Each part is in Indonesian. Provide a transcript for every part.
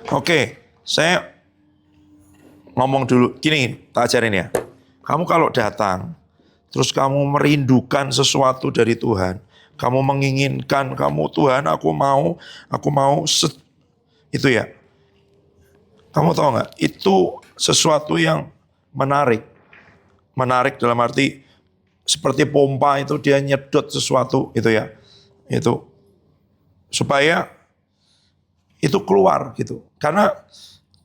Oke, saya ngomong dulu. Gini, tak ajarin ya. Kamu kalau datang, terus kamu merindukan sesuatu dari Tuhan, kamu menginginkan, kamu Tuhan, aku mau, itu ya. Kamu tahu nggak? Itu sesuatu yang menarik. Menarik dalam arti seperti pompa itu dia nyedot sesuatu itu ya. Itu supaya itu keluar gitu. Karena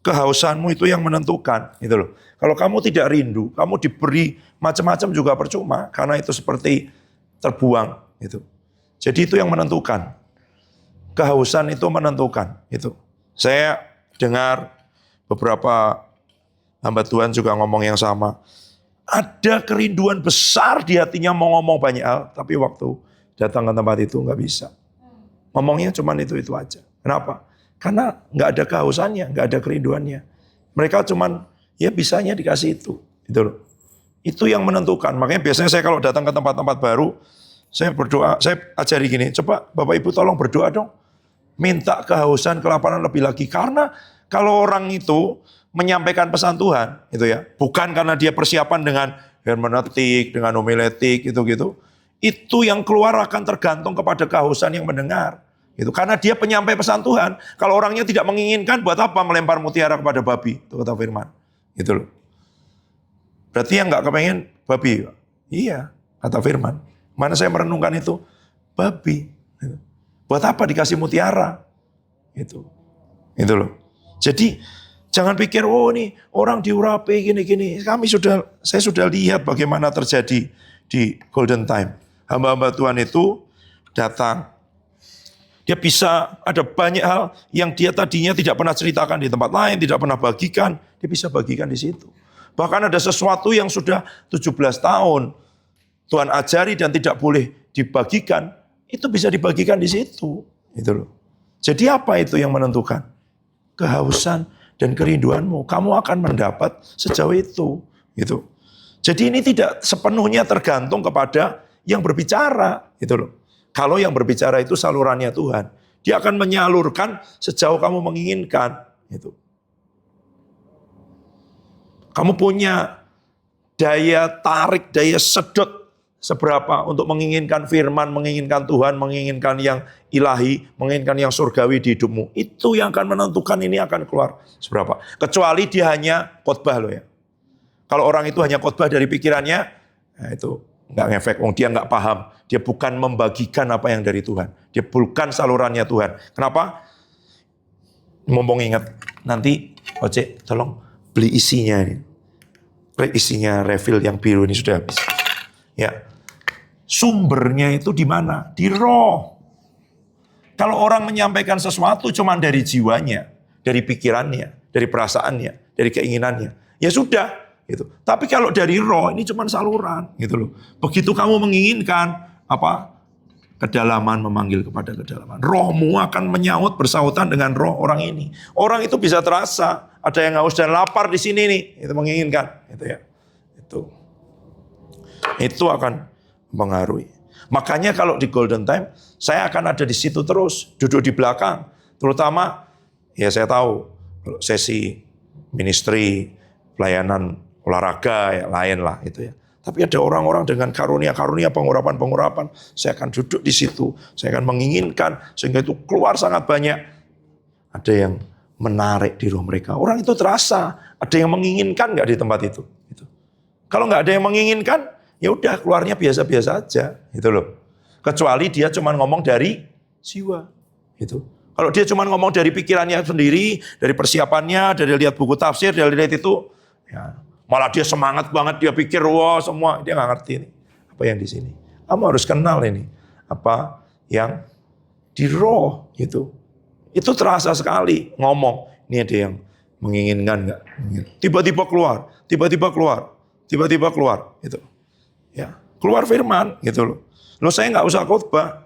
kehausanmu itu yang menentukan gitu loh. Kalau kamu tidak rindu, kamu diberi macam-macam juga percuma karena itu seperti terbuang gitu. Jadi itu yang menentukan. Kehausan itu menentukan itu. Saya dengar beberapa hamba Tuhan juga ngomong yang sama. Ada kerinduan besar di hatinya mau ngomong banyak hal, tapi waktu datang ke tempat itu nggak bisa. Ngomongnya cuma itu aja. Kenapa? Karena nggak ada kehausannya, nggak ada kerinduannya. Mereka cuman ya bisanya dikasih itu, gitu loh. Itu yang menentukan. Makanya biasanya saya kalau datang ke tempat-tempat baru, saya berdoa, saya ajari gini, coba Bapak Ibu tolong berdoa dong. Minta kehausan, kelaparan lebih lagi. Karena kalau orang itu menyampaikan pesan Tuhan, itu ya, bukan karena dia persiapan dengan hermeneutik, dengan homiletik, gitu-gitu. Itu yang keluar akan tergantung kepada kehausan yang mendengar. Gitu. Karena dia penyampai pesan Tuhan. Kalau orangnya tidak menginginkan, buat apa melempar mutiara kepada babi? Itu kata firman. Gitu loh. Berarti yang nggak kepengen babi. Iya, kata firman. Mana saya merenungkan itu? Babi. Gitu. Buat apa dikasih mutiara? Itu loh. Jadi jangan pikir, oh ini orang diurapi gini-gini. Saya sudah lihat bagaimana terjadi di Golden Time. Hamba-hamba Tuhan itu datang. Dia bisa ada banyak hal yang dia tadinya tidak pernah ceritakan di tempat lain, tidak pernah bagikan. Dia bisa bagikan di situ. Bahkan ada sesuatu yang sudah 17 tahun Tuhan ajari dan tidak boleh dibagikan. Itu bisa dibagikan di situ. Gitu loh. Jadi apa itu yang menentukan? Kehausan dan kerinduanmu. Kamu akan mendapat sejauh itu. Gitu. Jadi ini tidak sepenuhnya tergantung kepada yang berbicara. Gitu loh. Kalau yang berbicara itu salurannya Tuhan. Dia akan menyalurkan sejauh kamu menginginkan. Gitu. Kamu punya daya tarik, daya sedot seberapa untuk menginginkan firman, menginginkan Tuhan, menginginkan yang ilahi, menginginkan yang surgawi di hidupmu. Itu yang akan menentukan ini akan keluar seberapa. Kecuali dia hanya khotbah loh ya. Kalau orang itu hanya khotbah dari pikirannya, nah itu nggak ngefek. Dia nggak paham. Dia bukan membagikan apa yang dari Tuhan. Dia bukan salurannya Tuhan. Kenapa? Mumpung ingat, nanti Oce tolong beli isinya ini. Isinya refill yang biru ini sudah habis. Ya. Sumbernya itu di mana? Di roh. Kalau orang menyampaikan sesuatu cuma dari jiwanya, dari pikirannya, dari perasaannya, dari keinginannya, ya sudah. Gitu. Tapi kalau dari roh ini cuma saluran, gitu loh. Begitu kamu menginginkan kedalaman memanggil kepada kedalaman. Rohmu akan menyaut bersautan dengan roh orang ini. Orang itu bisa terasa ada yang haus dan lapar di sini nih, itu menginginkan, gitu ya. Itu akan mempengaruhi. Makanya kalau di Golden Time, saya akan ada di situ terus, duduk di belakang. Terutama, ya saya tahu, sesi ministry, pelayanan olahraga, ya lain lah itu ya. Tapi ada orang-orang dengan karunia-karunia, pengurapan-pengurapan, saya akan duduk di situ, saya akan menginginkan, sehingga itu keluar sangat banyak. Ada yang menarik di roh mereka. Orang itu terasa, ada yang menginginkan nggak di tempat itu. Gitu. Kalau nggak ada yang menginginkan, ya udah keluarnya biasa-biasa aja, gitu loh. Kecuali dia cuma ngomong dari jiwa, gitu. Kalau dia cuma ngomong dari pikirannya sendiri, dari persiapannya, dari lihat buku tafsir, dari lihat itu, ya malah dia semangat banget, dia pikir wah semua, dia nggak ngerti ini apa yang di sini. Kamu harus kenal ini apa yang di roh, gitu. Itu terasa sekali ngomong. Ini ada yang menginginkan nggak? Tiba-tiba keluar, gitu. Ya, keluar firman gitu loh. Saya nggak usah khotbah,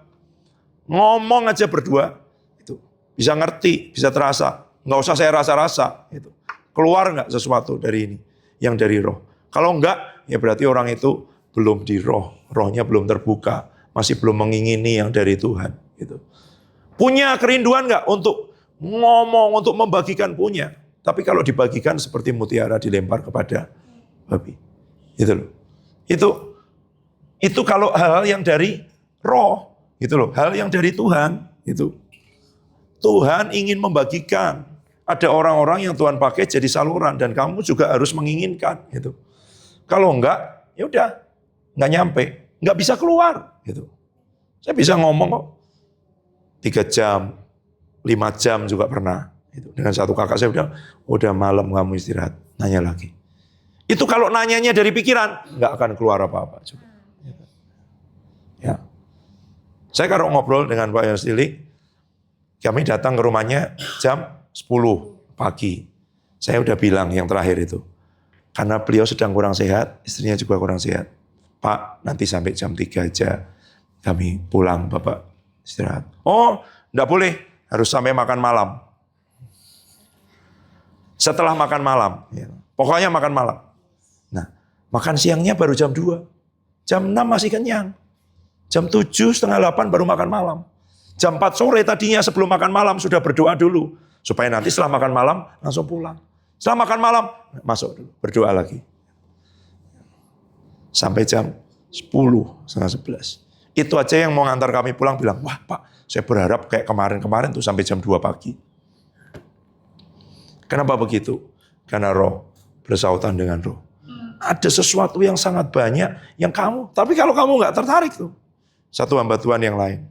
ngomong aja berdua, itu bisa ngerti, bisa terasa, nggak usah saya rasa-rasa, itu keluar nggak sesuatu dari ini, yang dari roh. Kalau enggak, ya berarti orang itu belum di roh, rohnya belum terbuka, masih belum mengingini yang dari Tuhan. Gitu. Punya kerinduan nggak untuk ngomong untuk membagikan punya. Tapi kalau dibagikan seperti mutiara dilempar kepada babi. Itu loh. Itu kalau hal yang dari roh, gitu loh. Hal yang dari Tuhan, itu. Tuhan ingin membagikan. Ada orang-orang yang Tuhan pakai jadi saluran dan kamu juga harus menginginkan, gitu. Kalau enggak, ya udah, enggak nyampe, enggak bisa keluar, gitu. Saya bisa ngomong kok 3 jam, 5 jam juga pernah. Gitu. Dengan satu kakak saya bilang, udah malam kamu istirahat, nanya lagi. Itu kalau nanyanya dari pikiran, nggak akan keluar apa-apa juga. Ya. Saya kalau ngobrol dengan Pak Yosili, kami datang ke rumahnya jam 10 pagi. Saya udah bilang yang terakhir itu, karena beliau sedang kurang sehat, istrinya juga kurang sehat. Pak, nanti sampai jam 3 aja kami pulang, Bapak istirahat. Oh, nggak boleh, harus sampai makan malam. Setelah makan malam, ya. Pokoknya makan malam. Nah, makan siangnya baru jam 2. Jam 6 masih kenyang. Jam 7, setengah 8 baru makan malam. Jam 4 sore tadinya sebelum makan malam sudah berdoa dulu. Supaya nanti setelah makan malam langsung pulang. Setelah makan malam, masuk dulu, berdoa lagi. Sampai jam 10, setengah 11. Itu aja yang mau ngantar kami pulang bilang, wah Pak, saya berharap kayak kemarin-kemarin tuh sampai jam 2 pagi. Kenapa begitu? Karena roh bersautan dengan roh. Ada sesuatu yang sangat banyak yang kamu, tapi kalau kamu nggak tertarik tuh, satu hamba Tuhan yang lain.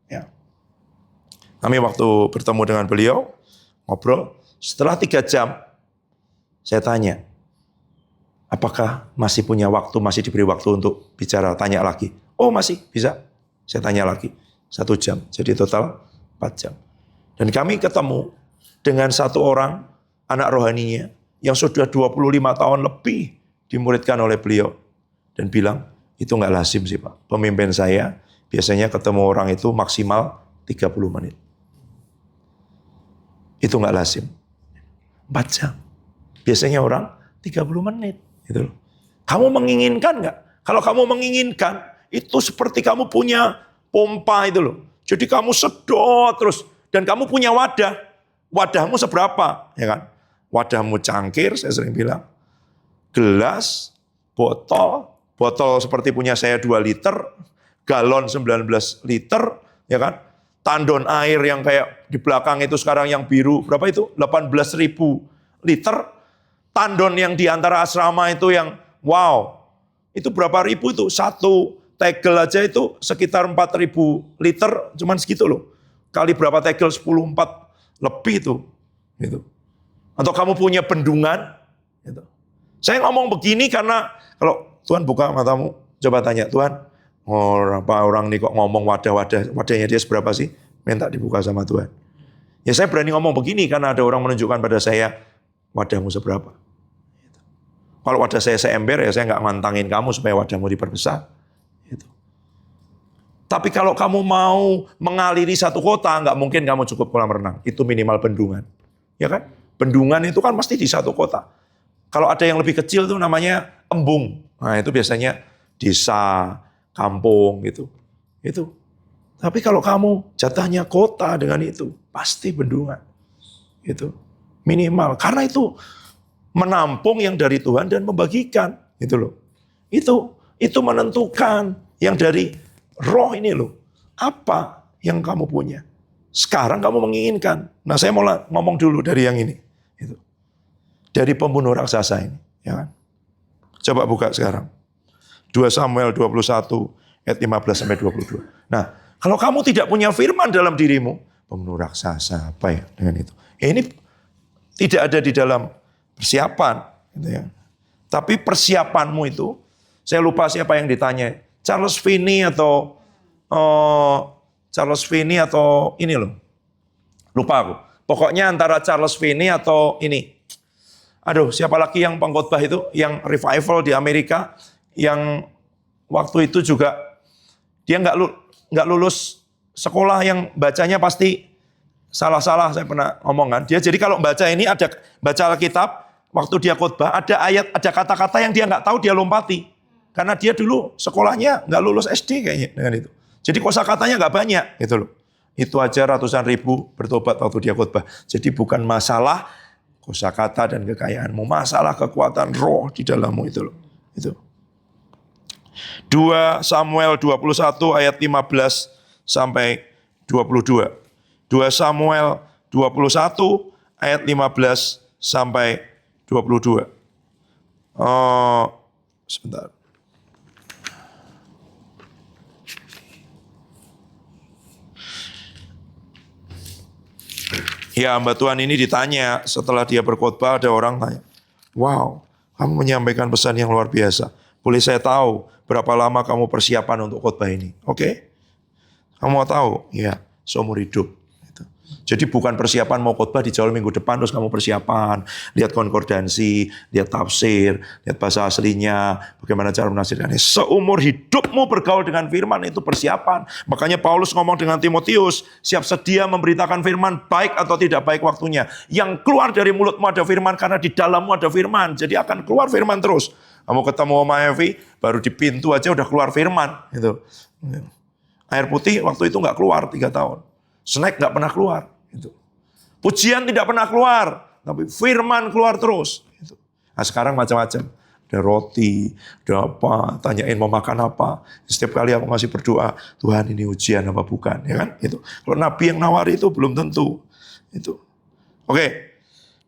Ya. Kami waktu bertemu dengan beliau, ngobrol, setelah 3 jam, saya tanya, apakah masih punya waktu, masih diberi waktu untuk bicara, tanya lagi. Oh masih, bisa. Saya tanya lagi, 1 jam, jadi total 4 jam. Dan kami ketemu dengan satu orang, anak rohaninya, yang sudah 25 tahun lebih dimuridkan oleh beliau. Dan bilang, itu nggak lazim sih Pak. Pemimpin saya biasanya ketemu orang itu maksimal 30 menit. Itu nggak lazim. 4 jam. Biasanya orang 30 menit. Gitu loh. Kamu menginginkan nggak? Kalau kamu menginginkan, itu seperti kamu punya pompa itu loh. Jadi kamu sedot terus. Dan kamu punya wadah. Wadahmu seberapa? Ya kan? Wadahmu cangkir, saya sering bilang. Gelas, botol seperti punya saya 2 liter, galon 19 liter, ya kan? Tandon air yang kayak di belakang itu sekarang yang biru, berapa itu? 18.000 liter. Tandon yang di antara asrama itu yang, wow, itu berapa ribu itu? Satu tegel aja itu sekitar 4.000 liter, cuman segitu loh. Kali berapa tegel? 10, 4 lebih itu. Gitu. Atau kamu punya bendungan. Gitu. Saya ngomong begini karena kalau Tuhan buka matamu, coba tanya, Tuhan, orang ini kok ngomong wadahnya dia seberapa sih? Minta dibuka sama Tuhan. Ya saya berani ngomong begini karena ada orang menunjukkan pada saya, wadahmu seberapa. Gitu. Kalau wadah saya seember, ya saya nggak ngantangin kamu supaya wadahmu diperbesar. Gitu. Tapi kalau kamu mau mengaliri satu kota, nggak mungkin kamu cukup kolam renang. Itu minimal bendungan. Ya kan? Bendungan itu kan pasti di satu kota. Kalau ada yang lebih kecil itu namanya embung. Nah itu biasanya desa, kampung gitu. Itu. Tapi kalau kamu jatahnya kota dengan itu, pasti bendungan. Itu. Minimal. Karena itu menampung yang dari Tuhan dan membagikan. Gitu loh. Itu menentukan yang dari roh ini loh. Apa yang kamu punya? Sekarang kamu menginginkan. Nah saya mau ngomong dulu dari yang ini. Itu. Dari pembunuh raksasa ini. Ya kan? Coba buka sekarang. 2 Samuel 21 ayat 15-22. Nah kalau kamu tidak punya firman dalam dirimu. Pembunuh raksasa apa ya dengan itu. Ini tidak ada di dalam persiapan. Gitu ya. Tapi persiapanmu itu. Saya lupa siapa yang ditanya. Charles Finney atau ini loh. Lupa aku. Pokoknya antara Charles Finney atau ini. Aduh, siapa lagi yang pengkhotbah itu yang revival di Amerika yang waktu itu juga dia nggak lulus sekolah, yang bacanya pasti salah-salah, saya pernah ngomong kan. Dia jadi kalau baca ini ada baca Alkitab, waktu dia khotbah ada ayat, ada kata-kata yang dia nggak tahu, dia lompati. Karena dia dulu sekolahnya nggak lulus SD kayaknya dengan itu. Jadi kosakatanya nggak banyak gitu loh. Itu aja ratusan ribu bertobat waktu dia khotbah. Jadi bukan masalah kosakata dan kekayaanmu, masalah kekuatan roh di dalammu itu loh. Itu. 2 Samuel 21 ayat 15 sampai 22. 2 Samuel 21 ayat 15 sampai 22. Sebentar. Ya, hamba Tuhan ini ditanya setelah dia berkhotbah, ada orang tanya, wow, kamu menyampaikan pesan yang luar biasa. Boleh saya tahu berapa lama kamu persiapan untuk khotbah ini? Oke? Kamu mau tahu? Ya, seumur hidup. Jadi bukan persiapan mau khotbah di Jawa minggu depan terus kamu persiapan, lihat konkordansi, lihat tafsir, lihat bahasa aslinya, bagaimana cara menafsirkannya. Seumur hidupmu bergaul dengan firman itu persiapan. Makanya Paulus ngomong dengan Timotius, siap sedia memberitakan firman baik atau tidak baik waktunya. Yang keluar dari mulutmu ada firman karena di dalammu ada firman. Jadi akan keluar firman terus. Kamu ketemu sama Evi, baru di pintu aja udah keluar firman. Gitu. Air putih waktu itu nggak keluar 3 tahun. Snack nggak pernah keluar. Gitu. Pujian tidak pernah keluar, tapi firman keluar terus. Gitu. Nah sekarang macam-macam. Ada roti, ada apa, tanyain mau makan apa. Setiap kali aku masih berdoa, Tuhan ini ujian apa bukan, ya kan? Itu. Kalau Nabi yang nawari itu belum tentu. Itu. Oke.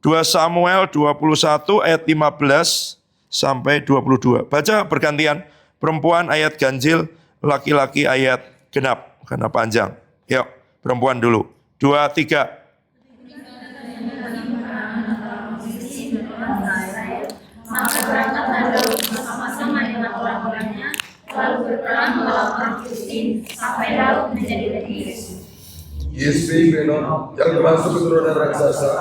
2 Samuel 21 ayat 15 sampai 22. Baca bergantian. Perempuan ayat ganjil, laki-laki ayat genap karena panjang. Yuk, perempuan dulu. 2, 3. Maka berangkatlah Daud bersama-sama dengan orang-orangnya, lalu berperang melawan orang Filistin sampai Daud menjadi raja. Yesbi Benon yang termasuk keturunan raksasa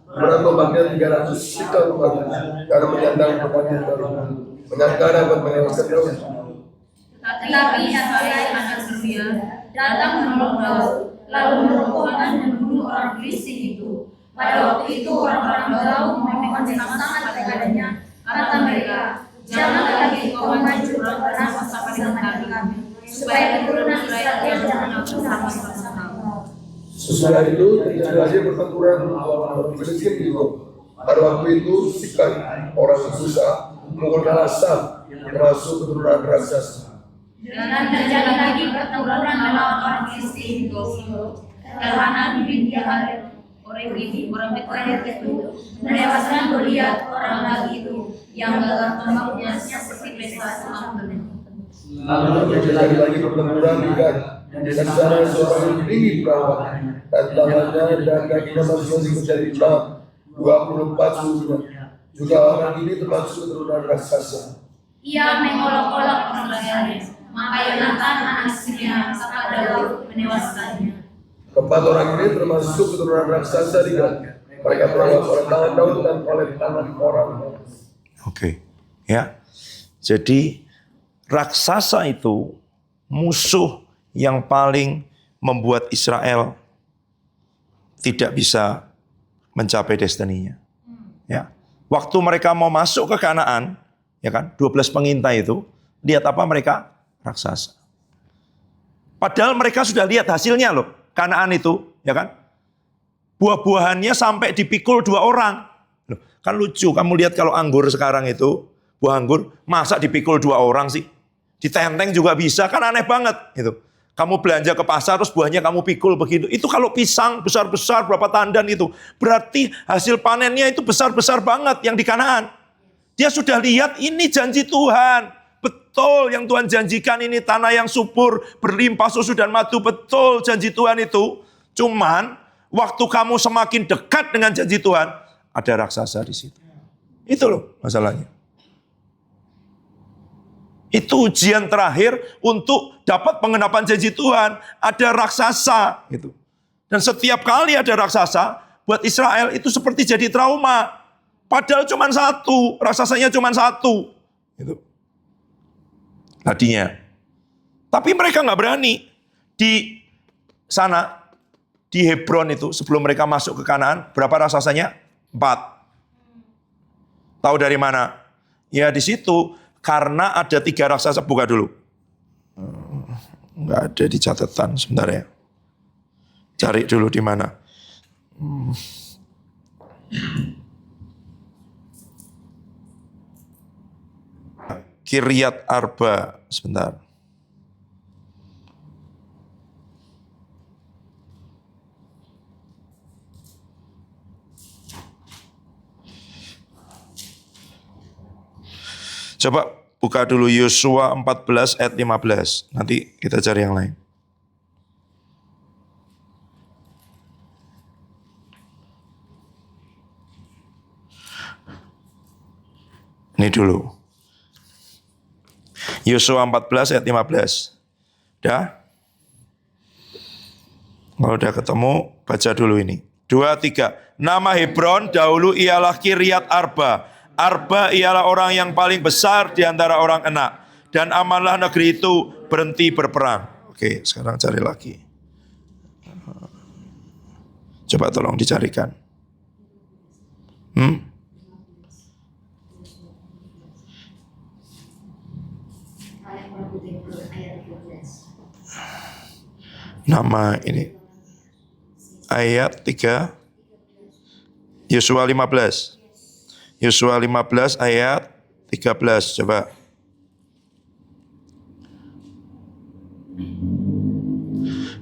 berat tombaknya 300 sikal tombaknya karena menyandang perpanjang baru menyangka dapat menewaskan Daud. Tetapi Hazael anak Seruya datang menolong Daud, lalu merobohkan dan membunuh orang Filistin itu. Pada waktu itu orang-orang Daud memohon dengan sangat kepadanya, kata mereka, janganlah lagi engkau maju berperang bersama dengan kami, supaya keturunan Israel jangan bersama-sama engkau. Sesudah itu terjadi lagi pertempuran melawan orang Filistin itu. Pada waktu itu Sikai orang susah memukul Saf termasuk keturunan raksasa. Dan terjadi lagi pertempuran melawan orang Filistin itu. Elhanan bin Yair orang Betlehem itu menewaskan Goliat orang lagi itu yang megang tombaknya seperti pesta semalam. Lalu terjadi lagi pertempuran di Gad. Dan sana seorang yang tinggi perawan dan tangannya dan kakinya masing-masing menjadi emas 24 suhunya. Juga orang ini termasuk keturunan raksasa. Ia mengolok-olok orang Israel, maka Yonatan anak Simea kakak Daud menewaskannya. Keempat orang ini termasuk keturunan raksasa di Gad. Mereka terawat oleh tangan Daud dan oleh tangan orang. Oke, ya. Jadi raksasa itu musuh yang paling membuat Israel tidak bisa mencapai destininya. Ya. Waktu mereka mau masuk ke Kanaan, ya kan, 12 pengintai itu, lihat apa mereka? Raksasa. Padahal mereka sudah lihat hasilnya loh, Kanaan itu, ya kan? Buah-buahannya sampai dipikul 2 orang. Loh, kan lucu, kamu lihat kalau anggur sekarang itu, buah anggur, masa dipikul 2 orang sih? Ditenteng juga bisa, kan aneh banget gitu. Kamu belanja ke pasar terus buahnya kamu pikul begitu. Itu kalau pisang besar-besar berapa tandan itu. Berarti hasil panennya itu besar-besar banget yang di Kanaan. Dia sudah lihat ini janji Tuhan. Betul yang Tuhan janjikan ini tanah yang subur, berlimpah susu dan madu. Betul janji Tuhan itu. Cuman waktu kamu semakin dekat dengan janji Tuhan, ada raksasa di situ. Itu loh masalahnya. Itu ujian terakhir untuk dapat pengenapan janji Tuhan. Ada raksasa. Gitu. Dan setiap kali ada raksasa, buat Israel itu seperti jadi trauma. Padahal cuma 1, raksasanya cuma 1. Gitu. Tadinya. Tapi mereka nggak berani. Di sana, di Hebron itu, sebelum mereka masuk ke Kanaan, berapa raksasanya? 4. Tahu dari mana? Ya di situ. Karena ada 3 raksasa, buka dulu. Enggak ada di catatan, sebentar ya. Cari dulu di mana. Kiryat Arba, sebentar. Coba buka dulu Yosua 14 ayat 15. Nanti kita cari yang lain. Ini dulu. Yosua 14 ayat 15. Udah? Kalau udah ketemu, baca dulu ini. 2, 3. Nama Hebron dahulu ialah Kiryat Arba. Arba ialah orang yang paling besar di antara orang Enak. Dan amanlah negeri itu berhenti berperang. Oke, sekarang cari lagi. Coba tolong dicarikan. Nama ini. Ayat 3. Yosua 15. Yosua 15 ayat 13. Coba.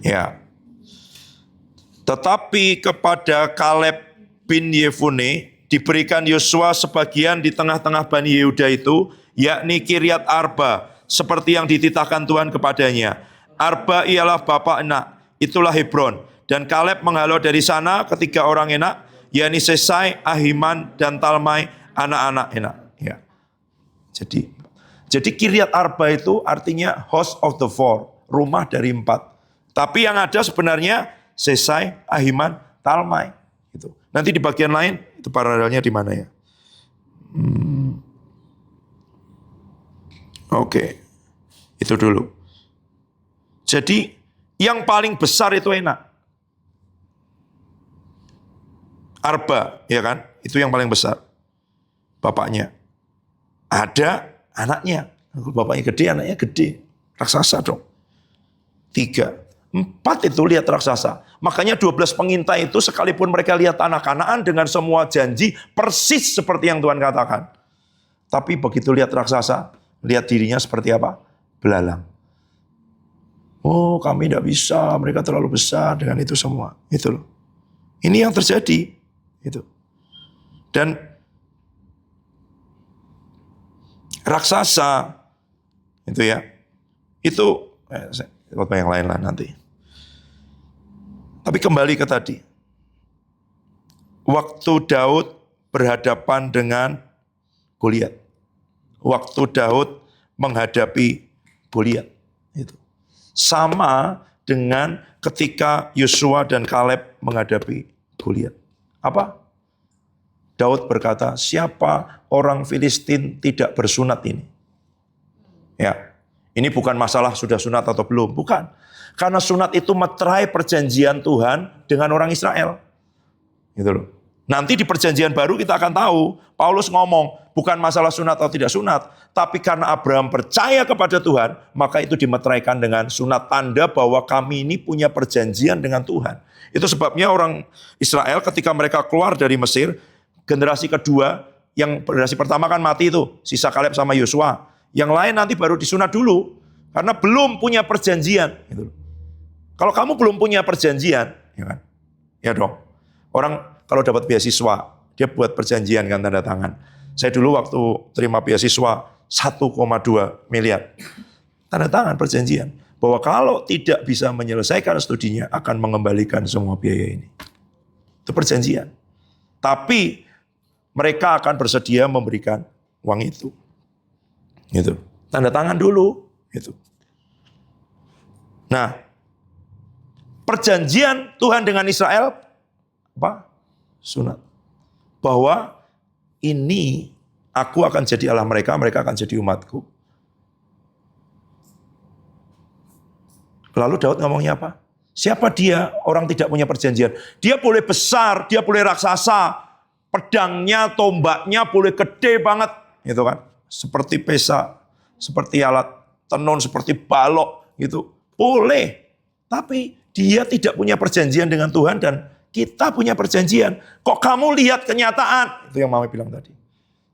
Ya. Tetapi kepada Kaleb bin Yefune diberikan Yosua sebagian di tengah-tengah Bani Yehuda itu, yakni Kiryat Arba, seperti yang dititahkan Tuhan kepadanya. Arba ialah bapak Enak, itulah Hebron. Dan Kaleb menghalau dari sana ketiga orang Enak, yakni Sesai, Ahiman, dan Talmai, anak-anak Enak. Ya. Jadi Kiryat Arba itu artinya house of the four, rumah dari 4. Tapi yang ada sebenarnya Sesai, Ahiman, Talmai. Gitu. Nanti di bagian lain itu paralelnya di mana ya? Oke, itu dulu. Jadi yang paling besar itu Enak. Arba, ya kan? Itu yang paling besar. Bapaknya. Ada anaknya. Bapaknya gede, anaknya gede. Raksasa dong. 3. 4 itu lihat raksasa. Makanya 12 pengintai itu sekalipun mereka lihat tanah Kanaan dengan semua janji persis seperti yang Tuhan katakan. Tapi begitu lihat raksasa, lihat dirinya seperti apa? Belalang. Oh, kami tidak bisa, mereka terlalu besar dengan itu semua. Itu loh. Ini yang terjadi. Itu. Dan raksasa itu ya. Itu yang lain lah nanti. Tapi kembali ke tadi. Waktu Daud berhadapan dengan Goliat. Waktu Daud menghadapi Goliat. Itu. Sama dengan ketika Yosua dan Kaleb menghadapi Goliat. Apa? Daud berkata, siapa orang Filistin tidak bersunat ini? Ya, ini bukan masalah sudah sunat atau belum, bukan. Karena sunat itu meterai perjanjian Tuhan dengan orang Israel. Gitu loh. Nanti di perjanjian baru kita akan tahu, Paulus ngomong, bukan masalah sunat atau tidak sunat, tapi karena Abraham percaya kepada Tuhan, maka itu dimeteraikan dengan sunat, tanda bahwa kami ini punya perjanjian dengan Tuhan. Itu sebabnya orang Israel ketika mereka keluar dari Mesir, generasi kedua, yang generasi pertama kan mati itu, sisa Kaleb sama Yosua. Yang lain nanti baru disunat dulu, karena belum punya perjanjian. Gitu. Kalau kamu belum punya perjanjian, ya kan? Ya dong. Orang kalau dapat beasiswa, dia buat perjanjian kan, tanda tangan. Saya dulu waktu terima beasiswa 1,2 miliar. Tanda tangan perjanjian. Bahwa kalau tidak bisa menyelesaikan studinya, akan mengembalikan semua biaya ini. Itu perjanjian. Tapi mereka akan bersedia memberikan uang itu. Gitu. Tanda tangan dulu. Gitu. Nah, perjanjian Tuhan dengan Israel, apa? Sunat. Bahwa ini aku akan jadi Allah mereka, mereka akan jadi umatku. Lalu Daud ngomongnya apa? Siapa dia orang tidak punya perjanjian? Dia boleh besar, dia boleh raksasa, pedangnya, tombaknya boleh gede banget, gitu kan? Seperti pesa, seperti alat tenun, seperti balok, gitu. Boleh. Tapi Dia tidak punya perjanjian dengan Tuhan dan kita punya perjanjian. Kok kamu lihat kenyataan? Itu yang Mama bilang tadi.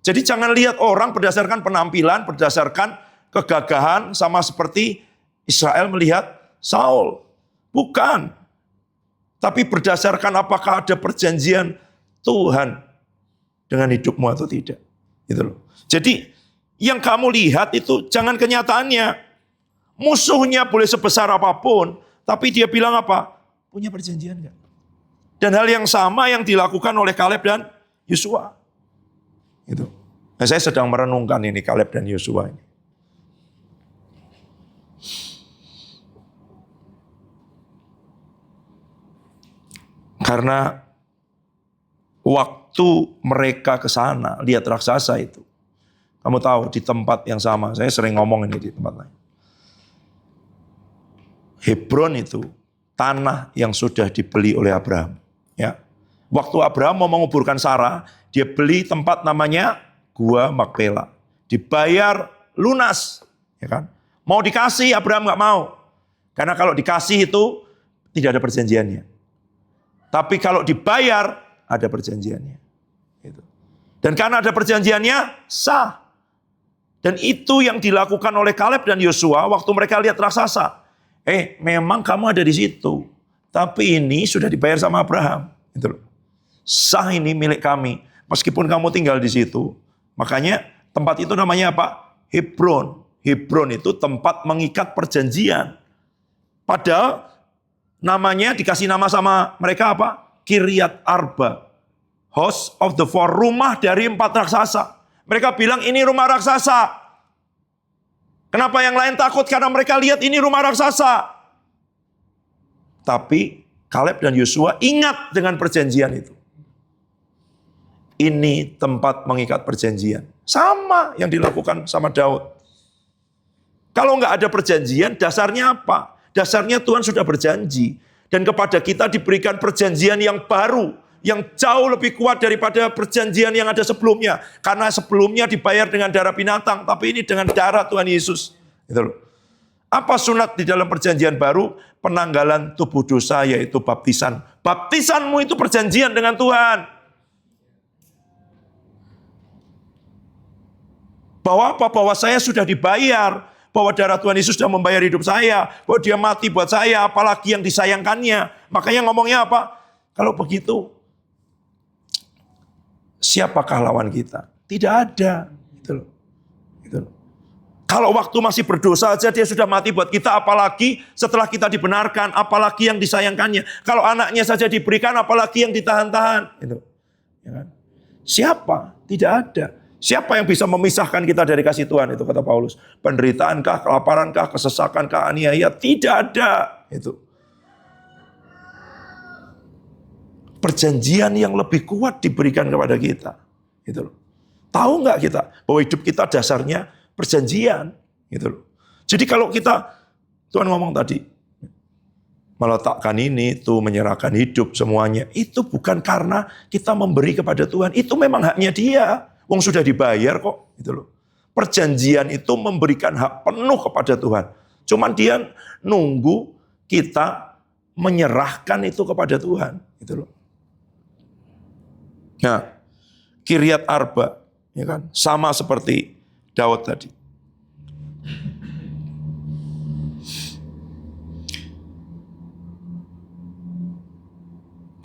Jadi jangan lihat orang berdasarkan penampilan, berdasarkan kegagahan, sama seperti Israel melihat Saul. Bukan. Tapi berdasarkan apakah ada perjanjian Tuhan dengan hidupmu atau tidak. Gitu loh. Jadi yang kamu lihat itu jangan kenyataannya. Musuhnya boleh sebesar apapun, tapi dia bilang apa? Punya perjanjian enggak? Dan hal yang sama yang dilakukan oleh Kaleb dan Yosua. Gitu. Nah, saya sedang merenungkan ini Kaleb dan Yosua ini. Karena waktu mereka ke sana lihat raksasa itu. Kamu tahu di tempat yang sama, saya sering ngomong ini di tempat lain. Hebron itu tanah yang sudah dibeli oleh Abraham. Ya, waktu Abraham mau menguburkan Sarah, dia beli tempat namanya Gua Makpela. Dibayar lunas, ya kan? Mau dikasih Abraham nggak mau, karena kalau dikasih itu tidak ada perjanjiannya. Tapi kalau dibayar ada perjanjiannya. Gitu. Dan karena ada perjanjiannya sah. Dan itu yang dilakukan oleh Kaleb dan Yosua waktu mereka lihat raksasa. Memang kamu ada di situ. Tapi ini sudah dibayar sama Abraham. Gitu loh. Sah ini milik kami. Meskipun kamu tinggal di situ. Makanya tempat itu namanya apa? Hebron. Hebron itu tempat mengikat perjanjian. Padahal namanya dikasih nama sama mereka apa? Kiryat Arba. House of the Four. Rumah dari 4 raksasa. Mereka bilang ini rumah raksasa. Kenapa yang lain takut? Karena mereka lihat ini rumah raksasa. Tapi Kaleb dan Yosua ingat dengan perjanjian itu. Ini tempat mengikat perjanjian. Sama yang dilakukan sama Daud. Kalau nggak ada perjanjian, dasarnya apa? Dasarnya Tuhan sudah berjanji. Dan kepada kita diberikan perjanjian yang baru. Yang jauh lebih kuat daripada perjanjian yang ada sebelumnya. Karena sebelumnya dibayar dengan darah binatang. Tapi ini dengan darah Tuhan Yesus. Gitu loh. Apa sunat di dalam perjanjian baru? Penanggalan tubuh dosa, yaitu baptisan. Baptisanmu itu perjanjian dengan Tuhan. Bahwa apa? Bahwa saya sudah dibayar. Bahwa darah Tuhan Yesus sudah membayar hidup saya. Bahwa dia mati buat saya. Apalagi yang disayangkannya. Makanya ngomongnya apa? Kalau begitu, siapakah lawan kita? Tidak ada. Gitu loh. Gitu loh. Kalau waktu masih berdosa saja dia sudah mati buat kita, apalagi setelah kita dibenarkan, apalagi yang disayangkannya. Kalau anaknya saja diberikan, apalagi yang ditahan-tahan. Gitu. Ya kan? Siapa? Tidak ada. Siapa yang bisa memisahkan kita dari kasih Tuhan? Itu kata Paulus. Penderitaankah, kelaparankah, kesesakankah, aniaya? Tidak ada. Itu. Perjanjian yang lebih kuat diberikan kepada kita. Gitu loh. Tahu nggak kita bahwa hidup kita dasarnya perjanjian, gitu loh. Jadi kalau kita, Tuhan ngomong tadi, meletakkan ini, tuh menyerahkan hidup semuanya, itu bukan karena kita memberi kepada Tuhan, itu memang haknya dia. Wong sudah dibayar kok, gitu loh. Perjanjian itu memberikan hak penuh kepada Tuhan. Cuman dia nunggu kita menyerahkan itu kepada Tuhan, gitu loh. Nah, Kiryat Arba, ya kan, sama seperti Daud tadi.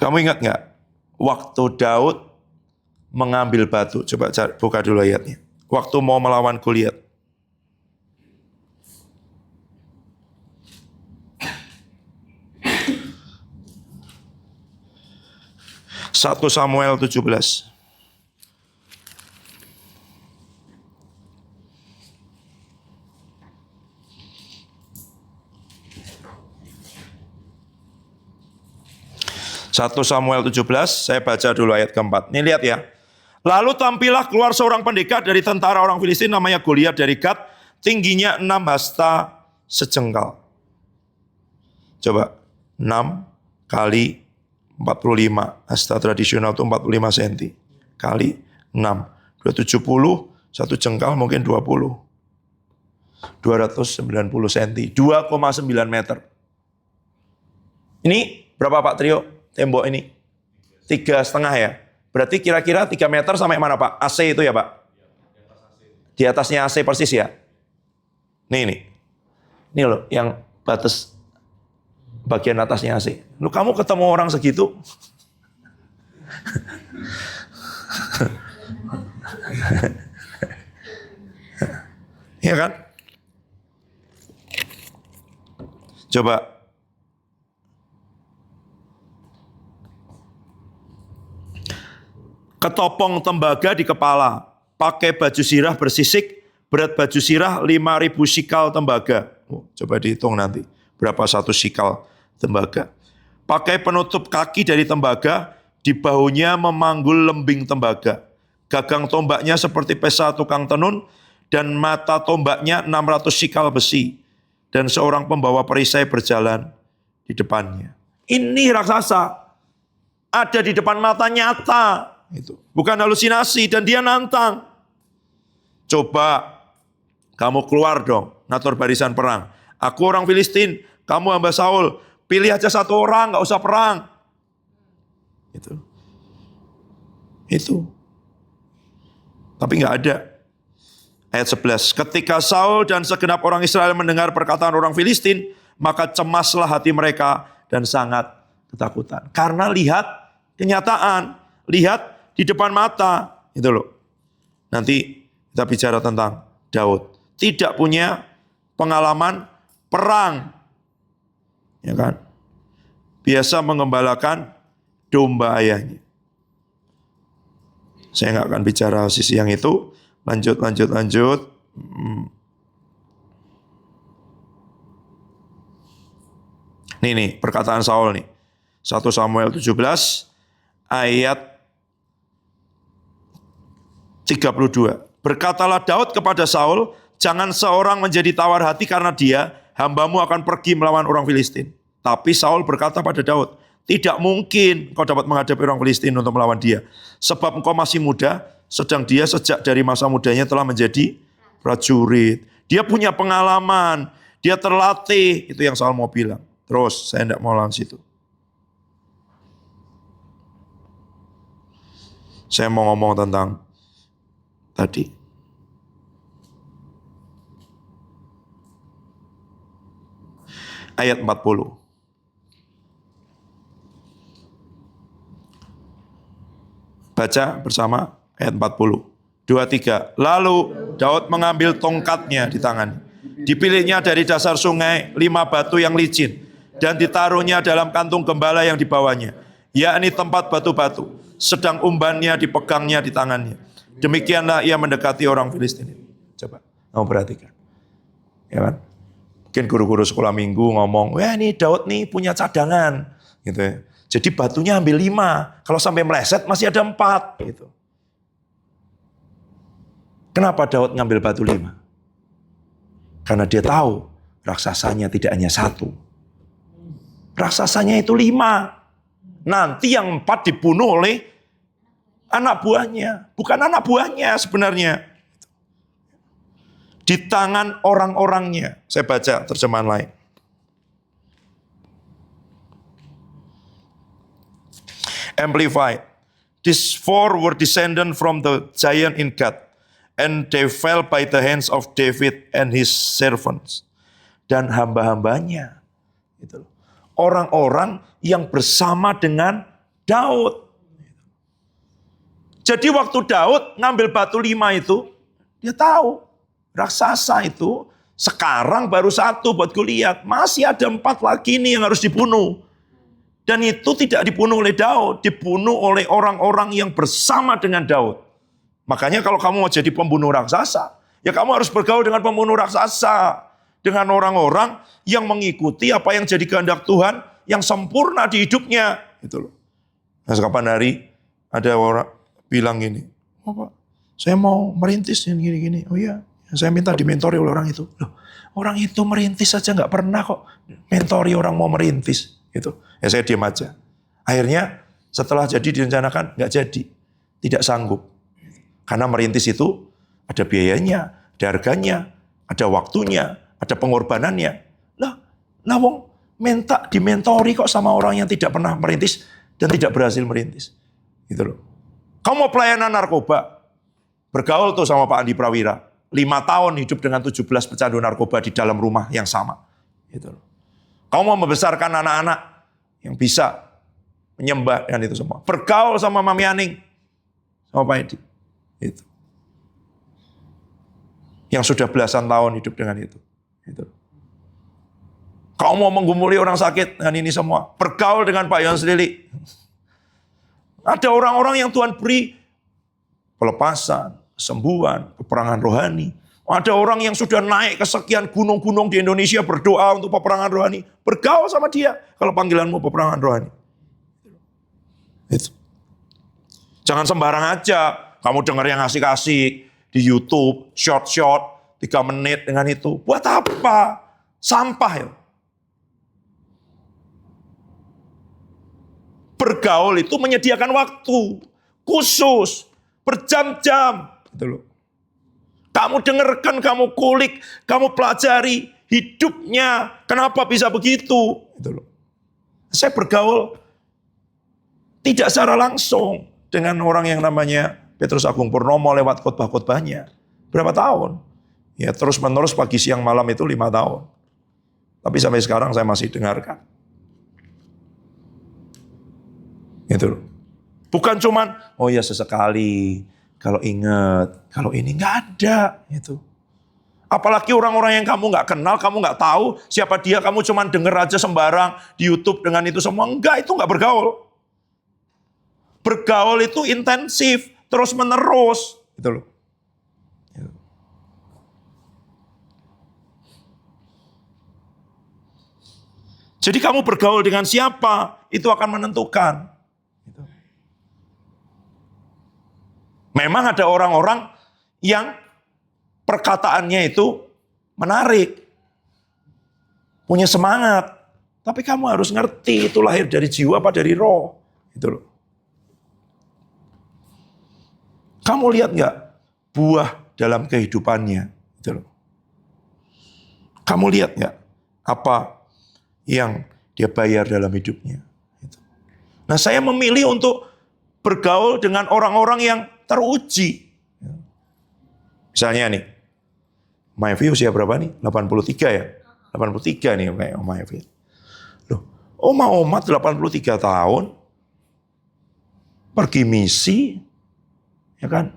Kamu ingat nggak waktu Daud mengambil batu? Coba buka dulu ayatnya. Waktu mau melawan Goliat. Satu Samuel 17. 1 Samuel 17, saya baca dulu ayat keempat. Ini lihat ya. Lalu tampillah keluar seorang pendekar dari tentara orang Filistin namanya Goliat dari Gat, tingginya 6 hasta sejengkal. Coba, 6 kali 45, hasta tradisional itu 45 cm. Kali 6, 270, satu jengkal mungkin 20. 290 cm, 2,9 meter. Ini berapa Pak Trio? Tembok ini 3,5 ya. Berarti kira-kira 3 meter sampai mana Pak? AC itu ya Pak? Di atasnya AC persis ya? Nih. Ini loh yang batas bagian atasnya AC. Lu kamu ketemu orang segitu? Iya kan? Coba. Ketopong tembaga di kepala, pakai baju sirah bersisik, berat baju sirah 5.000 sikal tembaga. Coba dihitung nanti, berapa 1 sikal tembaga. Pakai penutup kaki dari tembaga, di bahunya memanggul lembing tembaga. Gagang tombaknya seperti pesa tukang tenun, dan mata tombaknya 600 sikal besi. Dan seorang pembawa perisai berjalan di depannya. Ini raksasa, ada di depan mata nyata. Itu bukan halusinasi, dan dia nantang. Coba kamu keluar dong, ngatur barisan perang. Aku orang Filistin, kamu hamba Saul. Pilih aja 1 orang, nggak usah perang. Itu. Tapi nggak ada. Ayat 11. Ketika Saul dan segenap orang Israel mendengar perkataan orang Filistin, maka cemaslah hati mereka dan sangat ketakutan. Karena lihat kenyataan, lihat di depan mata, itu loh. Nanti kita bicara tentang Daud. Tidak punya pengalaman perang. Ya kan? Biasa mengembalakan domba ayahnya. Saya nggak akan bicara sisi yang itu. Lanjut. Nih, perkataan Saul nih. 1 Samuel 17 ayat 32. Berkatalah Daud kepada Saul, jangan seorang menjadi tawar hati karena dia, hambamu akan pergi melawan orang Filistin. Tapi Saul berkata pada Daud, tidak mungkin kau dapat menghadapi orang Filistin untuk melawan dia. Sebab engkau masih muda, sedang dia sejak dari masa mudanya telah menjadi prajurit. Dia punya pengalaman, dia terlatih, itu yang Saul mau bilang. Terus, saya tidak mau lawan situ. Saya mau ngomong tentang tadi. Ayat 40. Baca bersama ayat 40. 2, 3. Lalu Daud mengambil tongkatnya di tangan. Dipilihnya dari dasar sungai 5 batu yang licin. Dan ditaruhnya dalam kantung gembala yang dibawanya. Yakni tempat batu-batu. Sedang umbannya dipegangnya di tangannya. Demikianlah ia mendekati orang Filistin. Coba, kamu perhatikan. Ya kan? Mungkin guru-guru sekolah minggu ngomong, wah ini Daud nih punya cadangan. Gitu ya. Jadi batunya ambil 5. Kalau sampai meleset masih ada 4. Gitu. Kenapa Daud ngambil batu 5? Karena dia tahu raksasanya tidak hanya 1. Raksasanya itu 5. Nanti yang 4 dibunuh oleh anak buahnya. Bukan anak buahnya sebenarnya. Di tangan orang-orangnya. Saya baca terjemahan lain. Amplified. These 4 were descended from the giant in Gad, and they fell by the hands of David and his servants. Dan hamba-hambanya. Gitu. Orang-orang yang bersama dengan Daud. Jadi waktu Daud ngambil batu 5 itu, dia tahu raksasa itu sekarang baru 1 buat Goliat. Masih ada 4 lagi nih yang harus dibunuh. Dan itu tidak dibunuh oleh Daud, dibunuh oleh orang-orang yang bersama dengan Daud. Makanya kalau kamu mau jadi pembunuh raksasa, ya kamu harus bergaul dengan pembunuh raksasa. Dengan orang-orang yang mengikuti apa yang jadi kehendak Tuhan, yang sempurna di hidupnya. Gitu loh. Nah, kapan hari ada orang bilang gini, oh, Pak, saya mau merintis gini-gini. Oh iya, saya minta dimentori oleh orang itu. Loh, orang itu merintis saja nggak pernah kok mentori orang mau merintis. Gitu. Ya saya diam aja. Akhirnya setelah jadi direncanakan nggak jadi, tidak sanggup. Karena merintis itu ada biayanya, ada harganya, ada waktunya, ada pengorbanannya. Lah wong minta dimentori kok sama orang yang tidak pernah merintis dan tidak berhasil merintis. Gitu loh. Kamu mau pelayanan narkoba, bergaul tuh sama Pak Andi Prawira. 5 tahun hidup dengan 17 pecandu narkoba di dalam rumah yang sama. Gitu loh. Kamu mau membesarkan anak-anak yang bisa menyembah dan itu semua. Bergaul sama Mami Aning, sama Pak Edi. Itu. Yang sudah belasan tahun hidup dengan itu. Gitu. Kau mau menggumuli orang sakit dengan ini semua. Bergaul dengan Pak Yohanes Lili. Ada orang-orang yang Tuhan beri pelepasan, kesembuhan, peperangan rohani. Ada orang yang sudah naik ke sekian gunung-gunung di Indonesia berdoa untuk peperangan rohani. Bergaul sama dia kalau panggilanmu peperangan rohani. Itu. Jangan sembarang aja kamu dengar yang asik-asik di YouTube, short-short, 3 menit dengan itu. Buat apa? Sampah ya. Bergaul itu menyediakan waktu khusus, berjam-jam. Gitu loh. Kamu dengarkan, kamu kulik, kamu pelajari hidupnya. Kenapa bisa begitu? Gitu loh. Saya bergaul tidak secara langsung dengan orang yang namanya Petrus Agung Purnomo lewat khotbah-khotbahnya. Berapa tahun? Ya terus menerus pagi siang malam itu 5 tahun. Tapi sampai sekarang saya masih dengarkan. Gitu loh. Bukan cuman, oh ya sesekali, kalau ingat, kalau ini nggak ada. Gitu. Apalagi orang-orang yang kamu nggak kenal, kamu nggak tahu siapa dia, kamu cuman denger aja sembarang di YouTube dengan itu semua. Enggak, itu nggak bergaul. Bergaul itu intensif, terus menerus. Gitu loh. Jadi kamu bergaul dengan siapa, itu akan menentukan. Memang ada orang-orang yang perkataannya itu menarik, punya semangat. Tapi kamu harus ngerti itu lahir dari jiwa apa dari roh. Gitu loh. Kamu lihat nggak buah dalam kehidupannya? Gitu loh. Kamu lihat nggak apa yang dia bayar dalam hidupnya? Gitu. Nah saya memilih untuk bergaul dengan orang-orang yang teruji. Misalnya nih, Mayavi usia berapa nih? 83 ya? 83 nih kayak Om Mayavi. Loh, oma-oma 83 tahun, pergi misi, ya kan?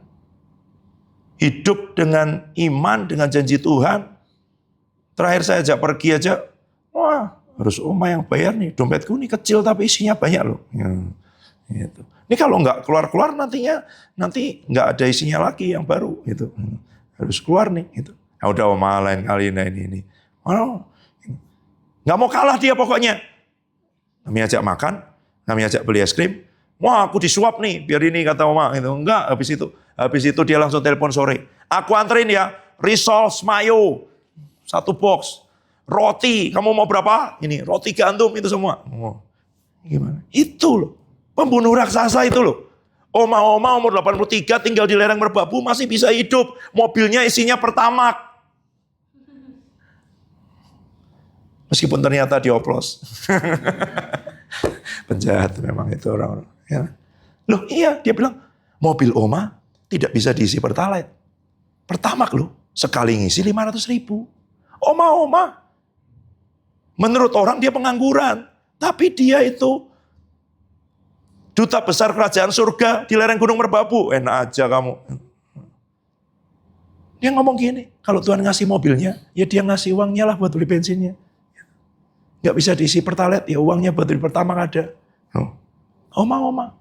Hidup dengan iman, dengan janji Tuhan. Terakhir saya ajak pergi aja, wah harus oma yang bayar nih. Dompetku nih kecil tapi isinya banyak loh. Gitu. Ini kalau nggak keluar-keluar nanti nggak ada isinya lagi yang baru gitu. Harus keluar nih gitu. Ya udah oma lain kali ini. Oh, nggak mau kalah dia pokoknya. Kami ajak makan, kami ajak beli es krim. Wah aku disuap nih biar ini kata oma itu. Enggak, habis itu dia langsung telepon sore. Aku anterin ya, Resolve mayo 1 box. Roti, kamu mau berapa? Ini roti gandum itu semua. Oh, gimana? Itu loh. Pembunuh raksasa itu loh. Oma-oma umur 83 tinggal di lereng Merbabu masih bisa hidup. Mobilnya isinya Pertamax. Meskipun ternyata dioplos. Penjahat memang itu orang-orang. Ya. Loh iya dia bilang mobil oma tidak bisa diisi Pertalite. Pertamax loh. Sekali ngisi 500.000. Oma-oma. Menurut orang dia pengangguran. Tapi dia itu duta besar kerajaan surga di lereng Gunung Merbabu. Enak aja kamu. Dia ngomong gini, kalau Tuhan ngasih mobilnya, ya dia ngasih uangnya lah buat beli bensinnya. Gak bisa diisi Pertalite, ya uangnya buat beli Pertamax ada. Oma.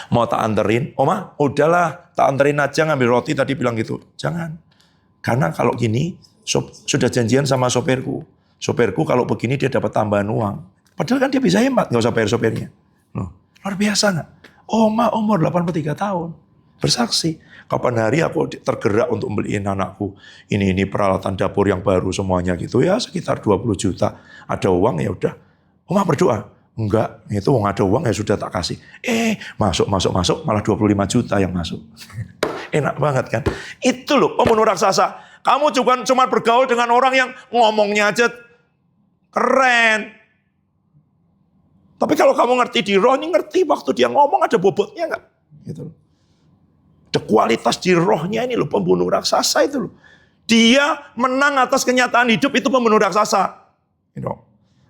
Mau tak anterin? Oma, udahlah tak anterin aja ngambil roti tadi bilang gitu. Jangan. Karena kalau gini, sudah janjian sama sopirku. Sopirku kalau begini dia dapat tambahan uang. Padahal kan dia bisa hemat, gak usah bayar sopirnya. Luar biasa nggak? Oma umur 83 tahun. Bersaksi. Kapan hari aku tergerak untuk beliin anakku. Ini peralatan dapur yang baru semuanya gitu. Ya sekitar 20 juta. Ada uang ya udah. Oma berdoa. Enggak. Itu ada uang ya sudah tak kasih. Masuk. Malah 25 juta yang masuk. Enak banget kan? Itu loh pembunuh raksasa. Kamu juga cuma bergaul dengan orang yang ngomongnya aja keren. Tapi kalau kamu ngerti di roh, ini ngerti waktu dia ngomong ada bobotnya nggak? Gitu. Ada kualitas di rohnya ini loh, pembunuh raksasa itu loh. Dia menang atas kenyataan hidup, itu pembunuh raksasa. Gitu.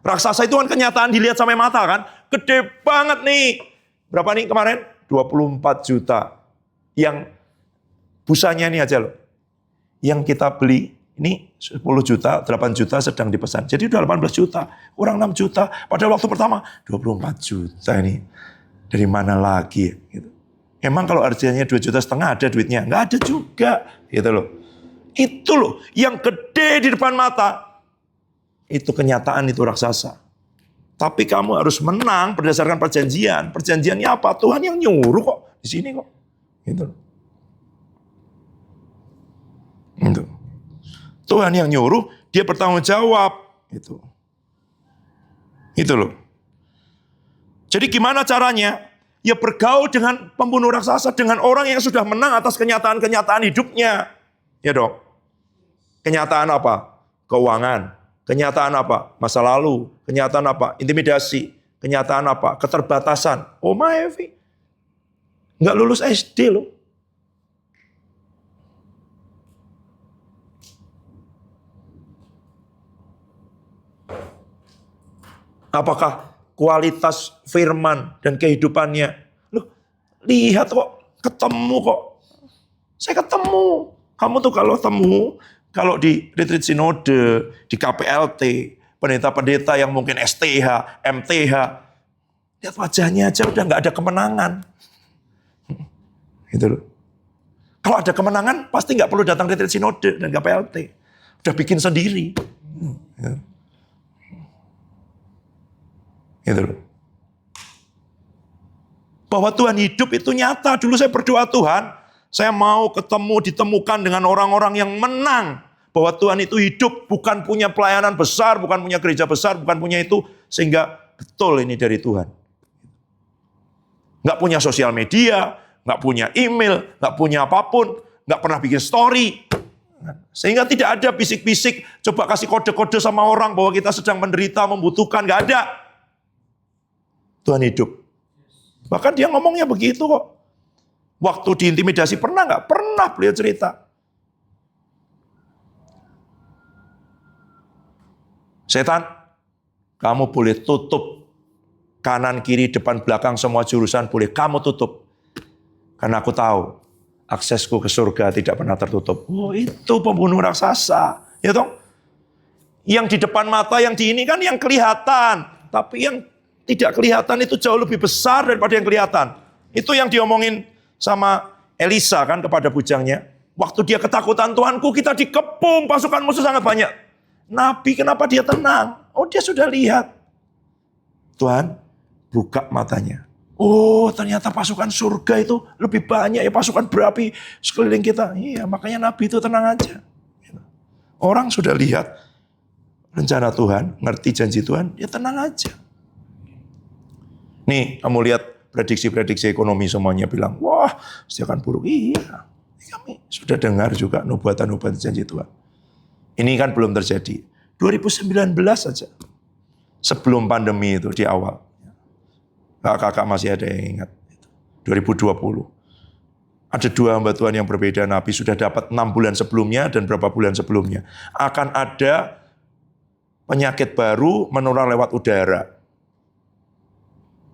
Raksasa itu kan kenyataan dilihat sampai mata kan. Gede banget nih. Berapa nih kemarin? 24 juta. Yang busanya ini aja loh. Yang kita beli, ini 10 juta, 8 juta sedang dipesan. Jadi udah 18 juta, kurang 6 juta. Pada waktu pertama, 24 juta ini. Dari mana lagi? Gitu. Emang kalau harganya 2,5 juta ada duitnya? Nggak ada juga. Gitu loh. Itu loh, yang gede di depan mata. Itu kenyataan, itu raksasa. Tapi kamu harus menang berdasarkan perjanjian. Perjanjiannya apa? Tuhan yang nyuruh kok. Di sini kok. Gitu loh. Gitu. Tuhan yang nyuruh, dia bertanggung jawab. Gitu. Itu loh. Jadi gimana caranya? Ya bergaul dengan pembunuh raksasa, dengan orang yang sudah menang atas kenyataan-kenyataan hidupnya. Ya dong. Kenyataan apa? Keuangan. Kenyataan apa? Masa lalu. Kenyataan apa? Intimidasi. Kenyataan apa? Keterbatasan. Oh my Evi. Nggak lulus SD loh. Apakah kualitas firman dan kehidupannya? Loh, lihat kok, ketemu kok. Saya ketemu. Kamu tuh kalau di retreat sinode, di KPLT, pendeta-pendeta yang mungkin STH, MTH, lihat wajahnya aja udah nggak ada kemenangan. Gitu loh. Kalau ada kemenangan, pasti nggak perlu datang retreat sinode dan KPLT. Udah bikin sendiri. Gitu loh. Bahwa Tuhan hidup itu nyata. Dulu saya berdoa, Tuhan, saya mau ditemukan dengan orang-orang yang menang. Bahwa Tuhan itu hidup, bukan punya pelayanan besar, bukan punya gereja besar, bukan punya itu. Sehingga betul ini dari Tuhan. Nggak punya sosial media, nggak punya email, nggak punya apapun, nggak pernah bikin story. Sehingga tidak ada bisik-bisik, coba kasih kode-kode sama orang bahwa kita sedang menderita, membutuhkan, nggak ada. Tuhan hidup. Bahkan dia ngomongnya begitu kok. Waktu diintimidasi pernah nggak? Pernah beliau cerita. Setan, kamu boleh tutup kanan, kiri, depan, belakang, semua jurusan boleh kamu tutup. Karena aku tahu aksesku ke surga tidak pernah tertutup. Oh, itu pembunuh raksasa. Ya toh? Yang di depan mata, yang di ini kan yang kelihatan. Tapi yang tidak kelihatan itu jauh lebih besar daripada yang kelihatan. Itu yang diomongin sama Elisa kan kepada bujangnya. Waktu dia ketakutan, Tuanku kita dikepung, pasukan musuh sangat banyak. Nabi kenapa dia tenang? Oh dia sudah lihat. Tuhan buka matanya. Oh ternyata pasukan surga itu lebih banyak ya, pasukan berapi sekeliling kita. Iya makanya Nabi itu tenang aja. Orang sudah lihat rencana Tuhan, ngerti janji Tuhan, ya tenang aja. Nih, kamu lihat prediksi-prediksi ekonomi semuanya bilang, wah, pasti akan buruk. Iya, kami sudah dengar juga nubuatan-nubuatan janji Tuhan. Ini kan belum terjadi. 2019 saja, sebelum pandemi itu di awal. Kakak masih ada yang ingat. 2020. Ada 2 hamba Tuhan yang berbeda. Nabi sudah dapat 6 bulan sebelumnya dan berapa bulan sebelumnya. Akan ada penyakit baru menular lewat udara.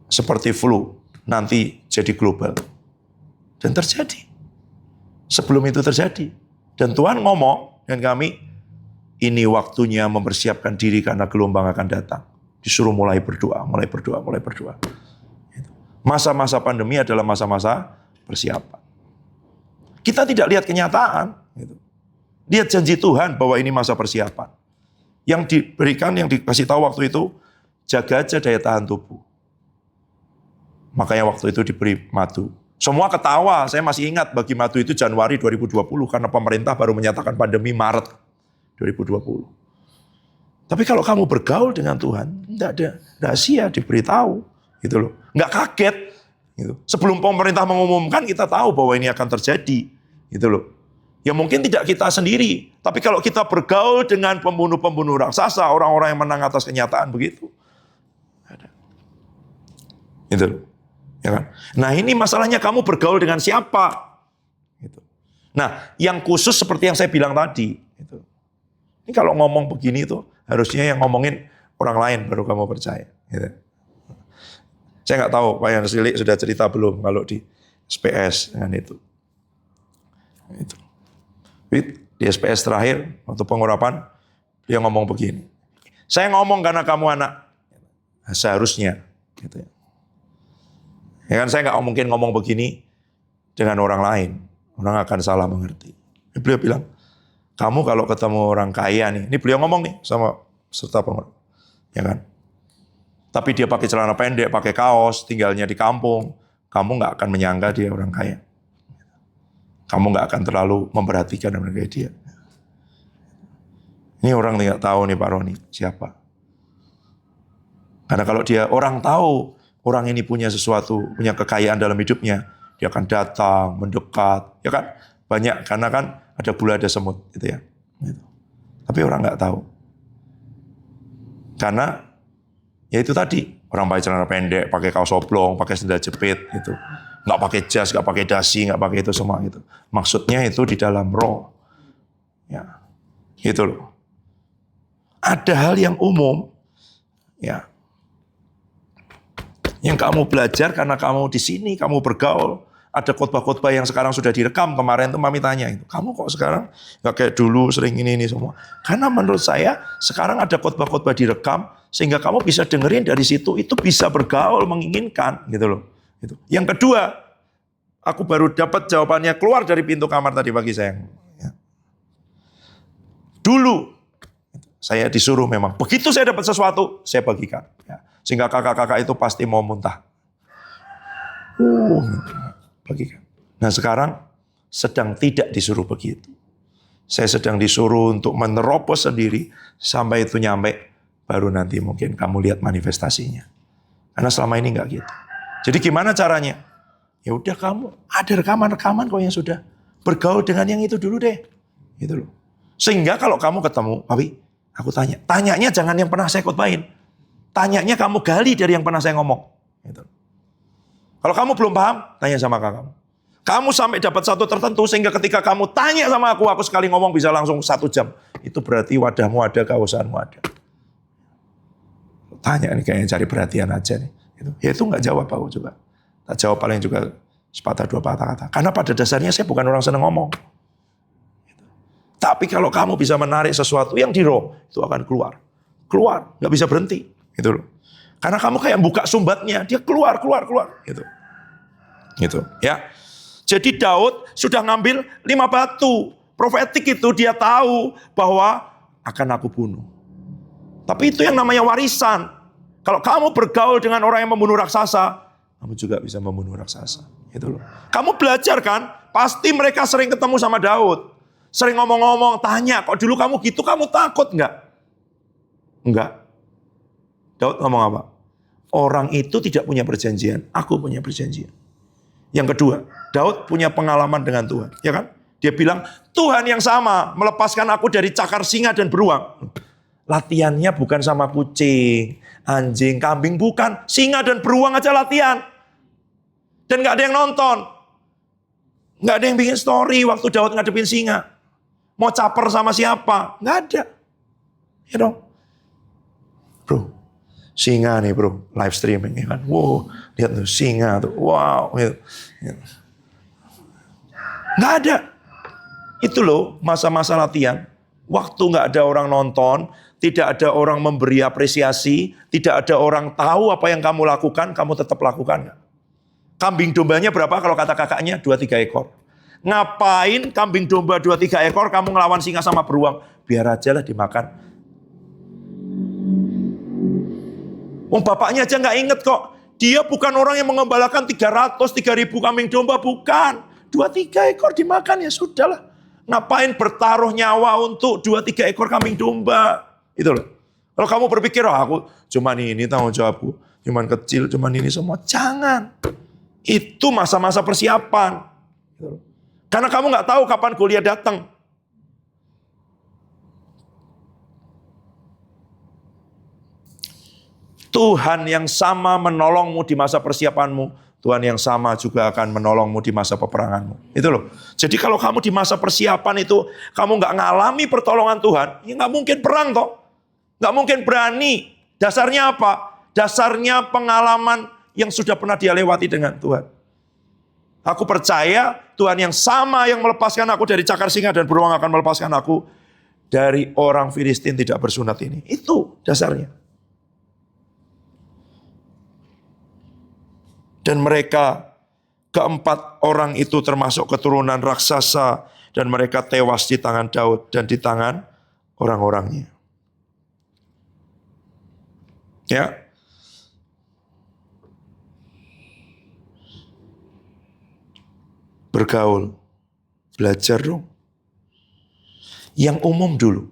Seperti flu, nanti jadi global. Dan terjadi. Sebelum itu terjadi. Dan Tuhan ngomong dengan kami, ini waktunya mempersiapkan diri karena gelombang akan datang. Disuruh mulai berdoa, mulai berdoa, mulai berdoa. Masa-masa pandemi adalah masa-masa persiapan. Kita tidak lihat kenyataan. Lihat janji Tuhan bahwa ini masa persiapan. Yang diberikan, yang dikasih tahu waktu itu, jaga aja daya tahan tubuh. Makanya waktu itu diberi madu. Semua ketawa, saya masih ingat bagi madu itu Januari 2020 karena pemerintah baru menyatakan pandemi Maret 2020. Tapi kalau kamu bergaul dengan Tuhan, tidak ada rahasia, diberitahu, gitu loh. Nggak kaget. Gitu. Sebelum pemerintah mengumumkan kita tahu bahwa ini akan terjadi, gitu loh. Ya mungkin tidak kita sendiri, tapi kalau kita bergaul dengan pembunuh-pembunuh raksasa, orang-orang yang menang atas kenyataan begitu. Itu loh. Ya kan? Nah ini masalahnya kamu bergaul dengan siapa? Gitu. Nah yang khusus seperti yang saya bilang tadi. Gitu. Ini kalau ngomong begini tuh harusnya yang ngomongin orang lain baru kamu percaya. Gitu. Saya nggak tahu Pak Yan Silik sudah cerita belum kalau di SPS dengan itu. Itu. Di SPS terakhir waktu pengurapan dia ngomong begini. Saya ngomong karena kamu anak. Seharusnya. Gitu ya. Ya kan saya nggak mungkin ngomong begini dengan orang lain. Orang akan salah mengerti. Beliau bilang, kamu kalau ketemu orang kaya nih, ini beliau ngomong nih sama peserta pengurapan. Ya kan? Tapi dia pakai celana pendek, pakai kaos, tinggalnya di kampung. Kamu nggak akan menyangka dia orang kaya. Kamu nggak akan terlalu memperhatikan dan menghargai dia. Ini orang tidak tahu nih Pak Roni, siapa. Karena kalau dia orang tahu, orang ini punya sesuatu, punya kekayaan dalam hidupnya, dia akan datang, mendekat, ya kan? Banyak, karena kan ada bula, ada semut, gitu ya. Gitu. Tapi orang nggak tahu. Karena, ya itu tadi, orang pakai celana pendek, pakai kaos oblong, pakai sendal jepit, gitu. Nggak pakai jas, nggak pakai dasi, nggak pakai itu semua, gitu. Maksudnya itu di dalam roh. Ya, gitu loh. Ada hal yang umum, ya, yang kamu belajar karena kamu di sini, kamu bergaul. Ada khotbah-khotbah yang sekarang sudah direkam. Kemarin tuh Mami tanya, kamu kok sekarang gak kayak dulu sering ini semua. Karena menurut saya sekarang ada khotbah-khotbah direkam sehingga kamu bisa dengerin dari situ, itu bisa bergaul, menginginkan gitu loh. Gitu. Yang kedua, aku baru dapat jawabannya keluar dari pintu kamar tadi pagi sayang. Ya. Dulu saya disuruh memang, begitu saya dapat sesuatu, saya bagikan. Ya. Sehingga kakak-kakak itu pasti mau muntah. Bagikan. Nah sekarang sedang tidak disuruh begitu. Saya sedang disuruh untuk menerobos sendiri sampai itu nyampe, baru nanti mungkin kamu lihat manifestasinya. Karena selama ini nggak gitu. Jadi gimana caranya? Ya udah kamu ada rekaman-rekaman kok yang sudah bergaul dengan yang itu dulu deh. Gitu loh. Sehingga kalau kamu ketemu, Papi, aku tanyanya jangan yang pernah saya khotbahin. Tanyanya kamu gali dari yang pernah saya ngomong. Gitu. Kalau kamu belum paham, tanya sama kakak kamu. Kamu sampai dapat satu tertentu sehingga ketika kamu tanya sama aku sekali ngomong bisa langsung 1 jam. Itu berarti wadahmu ada, kehausanmu ada. Tanya nih kayaknya cari perhatian aja nih. Gitu. Ya itu nggak jawab aku juga. Tak jawab paling juga sepatah 2 patah kata. Karena pada dasarnya saya bukan orang senang ngomong. Gitu. Tapi kalau kamu bisa menarik sesuatu yang di roh, itu akan keluar. Keluar, nggak bisa berhenti. Gitu loh. Karena kamu kayak buka sumbatnya, dia keluar. Gitu. Gitu, ya. Jadi Daud sudah ngambil 5 batu. Profetik itu dia tahu bahwa akan aku bunuh. Tapi itu yang namanya warisan. Kalau kamu bergaul dengan orang yang membunuh raksasa, kamu juga bisa membunuh raksasa. Gitu loh. Kamu belajar kan? Pasti mereka sering ketemu sama Daud. Sering ngomong-ngomong, tanya, kok dulu kamu gitu, kamu takut nggak? Enggak. Daud ngomong apa? Orang itu tidak punya perjanjian, aku punya perjanjian. Yang kedua, Daud punya pengalaman dengan Tuhan, ya kan? Dia bilang, Tuhan yang sama melepaskan aku dari cakar singa dan beruang. Latihannya bukan sama kucing, anjing, kambing, bukan. Singa dan beruang aja latihan. Dan gak ada yang nonton. Gak ada yang bikin story waktu Daud ngadepin singa. Mau caper sama siapa? Gak ada. Ya dong. Bro, singa nih bro, live streaming ya kan. Wow, lihat tuh singa tuh. Wow. Gitu. Nggak ada. Itu loh masa-masa latihan. Waktu nggak ada orang nonton, tidak ada orang memberi apresiasi, tidak ada orang tahu apa yang kamu lakukan, kamu tetap lakukan. Kambing dombanya berapa kalau kata kakaknya? 2-3 ekor. Ngapain kambing domba 2-3 ekor kamu ngelawan singa sama beruang? Biar aja lah dimakan. Bapaknya aja nggak inget kok. Dia bukan orang yang mengembalakan 300-3.000 kambing domba, bukan. 2-3 ekor dimakan ya sudahlah. Ngapain bertaruh nyawa untuk 2-3 ekor kambing domba? Itu loh. Kalau kamu berpikir, aku cuman ini tanggung jawabku, cuman kecil, cuman ini semua. Jangan. Itu masa-masa persiapan. Gitu loh. Karena kamu nggak tahu kapan Goliat datang. Tuhan yang sama menolongmu di masa persiapanmu, Tuhan yang sama juga akan menolongmu di masa peperanganmu. Itu loh. Jadi kalau kamu di masa persiapan itu, kamu nggak ngalami pertolongan Tuhan, ya nggak mungkin perang toh. Nggak mungkin berani. Dasarnya apa? Dasarnya pengalaman yang sudah pernah dia lewati dengan Tuhan. Aku percaya Tuhan yang sama yang melepaskan aku dari cakar singa dan beruang akan melepaskan aku dari orang Filistin tidak bersunat ini. Itu dasarnya. Dan mereka keempat orang itu termasuk keturunan raksasa dan mereka tewas di tangan Daud dan di tangan orang-orangnya. Ya. Bergaul, belajar dong. Yang umum dulu.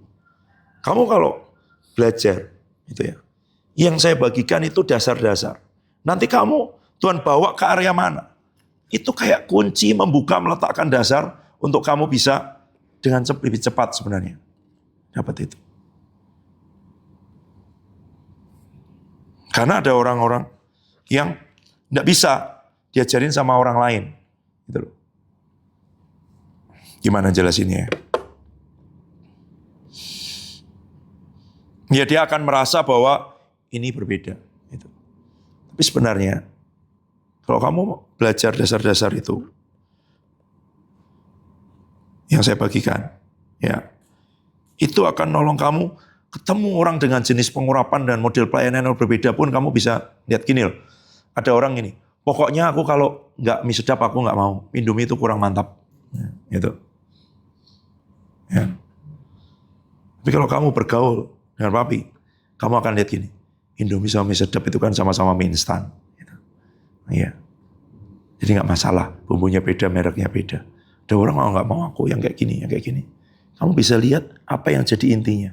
Kamu kalau belajar, itu ya. Yang saya bagikan itu dasar-dasar. Nanti kamu Tuhan bawa ke area mana? Itu kayak kunci membuka, meletakkan dasar untuk kamu bisa dengan lebih cepat sebenarnya dapat itu. Karena ada orang-orang yang tidak bisa diajarin sama orang lain, gitu loh. Gimana jelasinnya ya? Ya dia akan merasa bahwa ini berbeda. Gitu. Tapi sebenarnya, kalau kamu belajar dasar-dasar itu, yang saya bagikan, ya itu akan nolong kamu ketemu orang dengan jenis pengurapan dan model pelayanan yang berbeda pun kamu bisa lihat gini loh. Ada orang ini, pokoknya aku kalau nggak mie sedap aku nggak mau, Indomie itu kurang mantap. Ya, gitu. Ya. Tapi kalau kamu bergaul dengan papi, kamu akan lihat gini, Indomie sama mie sedap itu kan sama-sama mie instan. Gitu. Iya. Jadi nggak masalah, bumbunya beda, mereknya beda. Ada orang nggak mau aku yang kayak gini, yang kayak gini. Kamu bisa lihat apa yang jadi intinya.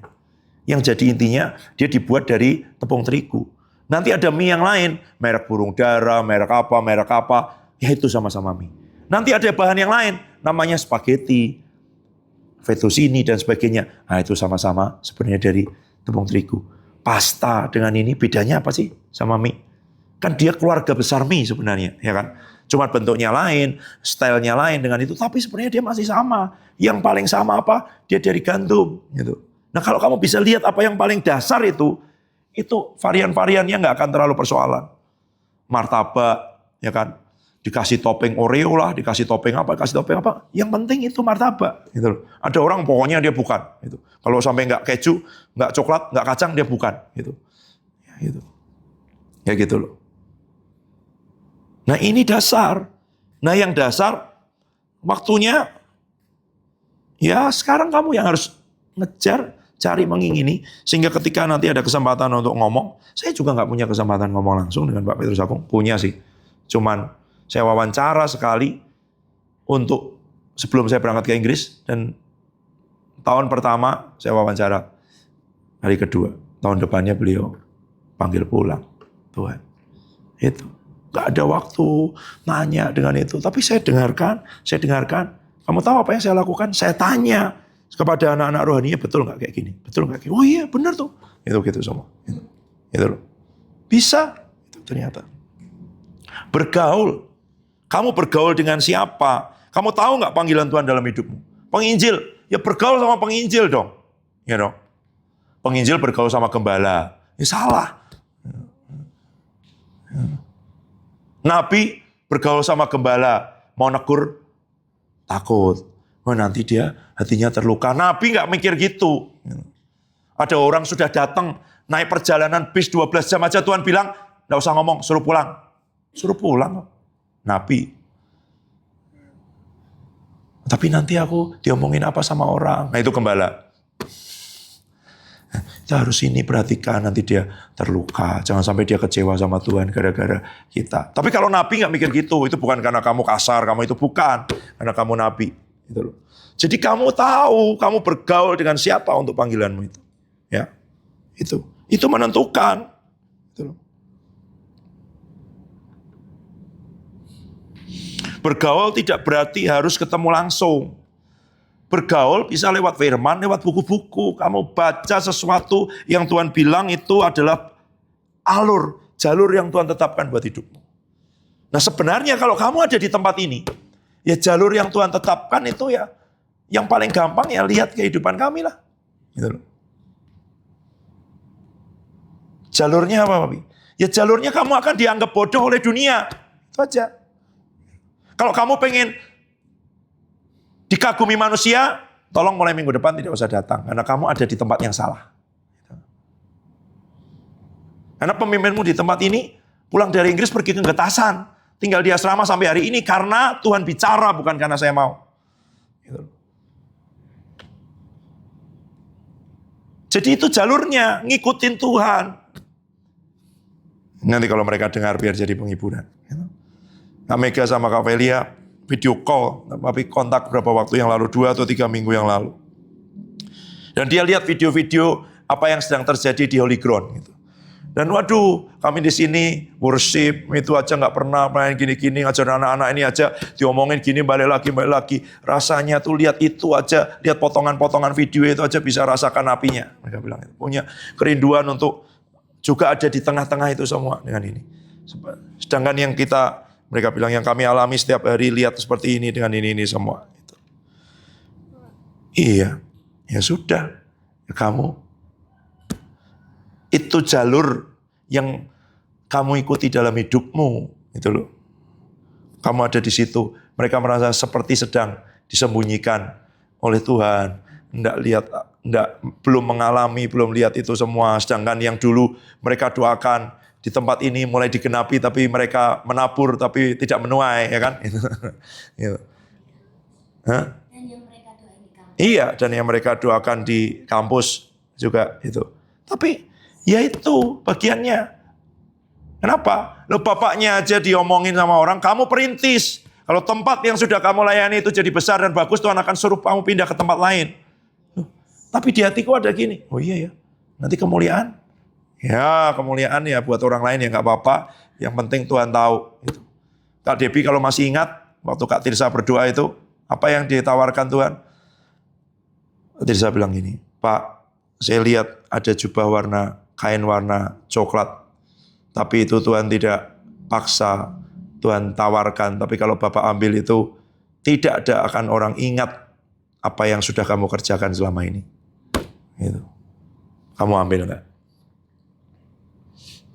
Yang jadi intinya dia dibuat dari tepung terigu. Nanti ada mie yang lain, merek burung dara, merek apa, ya itu sama-sama mie. Nanti ada bahan yang lain, namanya spaghetti, fettuccine dan sebagainya. Nah itu sama-sama sebenarnya dari tepung terigu. Pasta dengan ini bedanya apa sih sama mie? Kan dia keluarga besar mie sebenarnya, ya kan? Cuma bentuknya lain, stylenya lain dengan itu, tapi sebenarnya dia masih sama. Yang paling sama apa? Dia dari gandum, gitu. Nah kalau kamu bisa lihat apa yang paling dasar itu varian-variannya nggak akan terlalu persoalan. Martabak, ya kan? Dikasih topping Oreo lah, dikasih topping apa. Yang penting itu martabak. Gitu loh. Ada orang pokoknya dia bukan. Gitu. Kalau sampai nggak keju, nggak coklat, nggak kacang, dia bukan. Gitu. Ya gitu. Ya gitu loh. Nah ini dasar. Nah yang dasar, waktunya, ya sekarang kamu yang harus ngejar, cari mengingini. Sehingga ketika nanti ada kesempatan untuk ngomong, saya juga nggak punya kesempatan ngomong langsung dengan Pak Petrus Agung. Punya sih. Cuman saya wawancara sekali untuk sebelum saya berangkat ke Inggris. Dan tahun pertama saya wawancara. Hari kedua, tahun depannya beliau panggil pulang. Tuhan. Itu. Gak ada waktu nanya dengan itu. Tapi saya dengarkan. Kamu tahu apa yang saya lakukan? Saya tanya kepada anak-anak rohaninya, betul gak kayak gini? Betul gak kayak gini? Oh iya benar tuh. Itu gitu semua. Itu loh. Bisa. Itu ternyata. Bergaul. Kamu bergaul dengan siapa? Kamu tahu gak panggilan Tuhan dalam hidupmu? Penginjil. Ya bergaul sama penginjil dong. Ya dong. Penginjil bergaul sama gembala. Ya salah. Nabi bergaul sama gembala, mau negur, takut. Oh, nanti dia hatinya terluka. Nabi nggak mikir gitu. Ada orang sudah datang, naik perjalanan bis 12 jam aja Tuhan bilang, nggak usah ngomong, suruh pulang. Suruh pulang. Nabi. Tapi nanti aku diomongin apa sama orang. Nah itu gembala. Kita harus ini perhatikan, nanti dia terluka. Jangan sampai dia kecewa sama Tuhan gara-gara kita. Tapi kalau Nabi nggak mikir gitu, itu bukan karena kamu kasar, kamu itu bukan. Karena kamu Nabi. Gitu loh. Jadi kamu tahu, kamu bergaul dengan siapa untuk panggilanmu itu. Ya, itu menentukan. Gitu loh. Bergaul tidak berarti harus ketemu langsung. Bergaul bisa lewat firman, lewat buku-buku. Kamu baca sesuatu yang Tuhan bilang itu adalah jalur yang Tuhan tetapkan buat hidupmu. Nah sebenarnya kalau kamu ada di tempat ini, ya jalur yang Tuhan tetapkan itu ya, yang paling gampang ya lihat kehidupan kami lah. Gitu loh. Jalurnya apa, Papi? Ya jalurnya kamu akan dianggap bodoh oleh dunia. Itu aja. Kalau kamu pengen dikagumi manusia, tolong mulai minggu depan tidak usah datang. Karena kamu ada di tempat yang salah. Karena pemimpinmu di tempat ini, pulang dari Inggris pergi ke Getasan. Tinggal di asrama sampai hari ini karena Tuhan bicara, bukan karena saya mau. Gitu. Jadi itu jalurnya, ngikutin Tuhan. Nanti kalau mereka dengar biar jadi penghiburan. Kak Mega sama Kak Velia video call, tapi kontak berapa waktu yang lalu, 2 atau 3 minggu yang lalu. Dan dia lihat video-video apa yang sedang terjadi di Holy Ground. Gitu. Dan waduh, kami di sini worship, itu aja nggak pernah main gini-gini, ngajar anak-anak ini aja diomongin gini, balik lagi. Rasanya tuh lihat itu aja, lihat potongan-potongan video itu aja bisa rasakan apinya. Mereka bilang itu punya kerinduan untuk juga ada di tengah-tengah itu semua dengan ini. Sedangkan yang mereka bilang yang kami alami setiap hari lihat seperti ini dengan ini semua. Gitu. Iya, ya sudah, ya kamu. Itu jalur yang kamu ikuti dalam hidupmu, itu loh. Kamu ada di situ. Mereka merasa seperti sedang disembunyikan oleh Tuhan. Belum mengalami, belum lihat itu semua. Sedangkan yang dulu mereka doakan di tempat ini mulai digenapi, tapi mereka menabur, tapi tidak menuai, ya kan? Gitu. Hah? Dan yang mereka doakan di kampus. Iya, dan yang mereka doakan di kampus juga itu. Tapi ya itu bagiannya. Kenapa? Loh bapaknya aja diomongin sama orang, kamu perintis. Kalau tempat yang sudah kamu layani itu jadi besar dan bagus, Tuhan akan suruh kamu pindah ke tempat lain. Loh, tapi di hatiku ada gini, oh iya ya, nanti kemuliaan. Ya kemuliaan ya buat orang lain ya nggak apa-apa, yang penting Tuhan tahu. Gitu. Kak Debbie kalau masih ingat, waktu Kak Tirsa berdoa itu, apa yang ditawarkan Tuhan? Kak Tirsa bilang gini, Pak, saya lihat ada jubah kain warna coklat. Tapi itu Tuhan tidak paksa, Tuhan tawarkan. Tapi kalau Bapak ambil itu, tidak ada akan orang ingat apa yang sudah kamu kerjakan selama ini. Gitu. Kamu ambil enggak?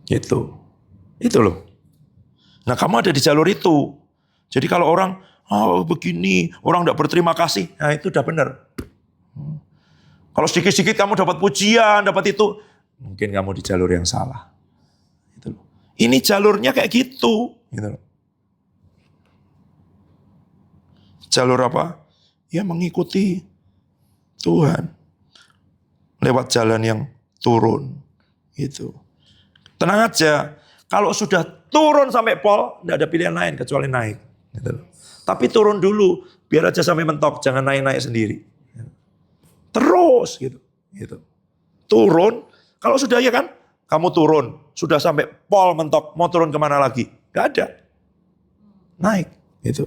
Gitu. Itu loh. Nah kamu ada di jalur itu. Jadi kalau orang, begini, orang enggak berterima kasih, nah itu udah benar. Kalau sedikit-sedikit kamu dapat pujian, dapat itu, mungkin kamu di jalur yang salah. Gitu loh. Ini jalurnya kayak gitu. Gitu loh. Jalur apa? Ya mengikuti Tuhan. Lewat jalan yang turun. Gitu. Tenang aja. Kalau sudah turun sampai pol, tidak ada pilihan lain kecuali naik. Gitu loh. Tapi turun dulu. Biar aja sampai mentok. Jangan naik-naik sendiri. Terus gitu. Turun. Kalau sudah ya kan, kamu turun. Sudah sampai pol mentok. Mau turun kemana lagi? Gak ada. Naik. Gitu.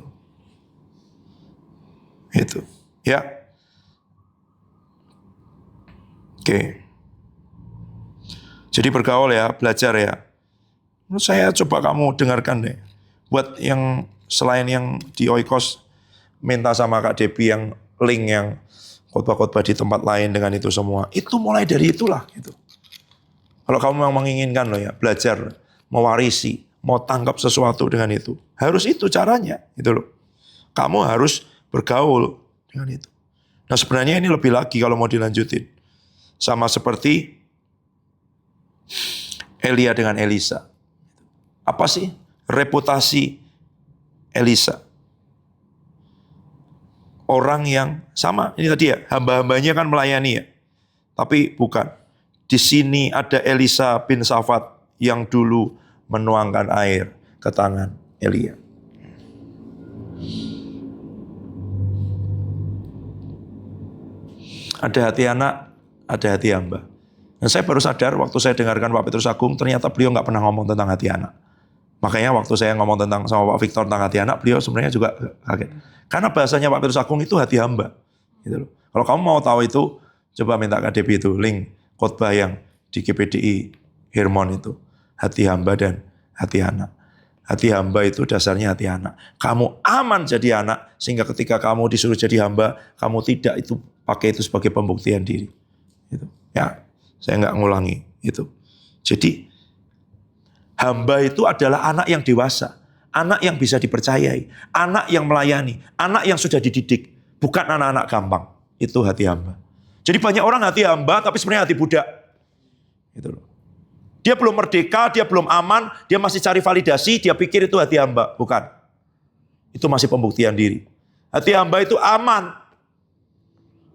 Ya. Oke. Jadi bergaul ya, belajar ya. Menurut saya coba kamu dengarkan deh. Buat yang selain yang di Oikos, minta sama Kak Debbie yang link yang khotbah-khotbah di tempat lain dengan itu semua. Itu mulai dari itulah. Gitu. Kalau kamu memang menginginkan loh ya, belajar, mewarisi, mau tangkap sesuatu dengan itu. Harus itu caranya. Gitu loh. Kamu harus bergaul dengan itu. Nah sebenarnya ini lebih lagi kalau mau dilanjutin. Sama seperti Elia dengan Elisa. Apa sih reputasi Elisa? Orang yang sama, ini tadi ya, hamba-hambanya kan melayani ya. Tapi bukan. Di sini ada Elisa bin Safat yang dulu menuangkan air ke tangan Elia. Ada hati anak, ada hati hamba. Dan saya baru sadar waktu saya dengarkan Pak Petrus Agung, ternyata beliau nggak pernah ngomong tentang hati anak. Makanya waktu saya ngomong sama Pak Victor tentang hati anak, beliau sebenarnya juga kaget. Karena bahasanya Pak Petrus Agung itu hati hamba. Gitu loh. Kalau kamu mau tahu itu, coba minta Kak Debbie itu, link khotbah yang di GPDI Hermon itu. hati hamba dan hati anak. Hati hamba itu dasarnya hati anak. Kamu aman jadi anak, sehingga ketika kamu disuruh jadi hamba, kamu tidak itu pakai itu sebagai pembuktian diri. Gitu. Ya, saya nggak ngulangi itu. Jadi hamba itu adalah anak yang dewasa, anak yang bisa dipercayai, anak yang melayani, anak yang sudah dididik, bukan anak-anak gampang. Itu hati hamba. Jadi banyak orang hati hamba, tapi sebenarnya hati budak. Gitu loh. Dia belum merdeka, dia belum aman, dia masih cari validasi, dia pikir itu hati hamba. Bukan. Itu masih pembuktian diri. Hati hamba itu aman,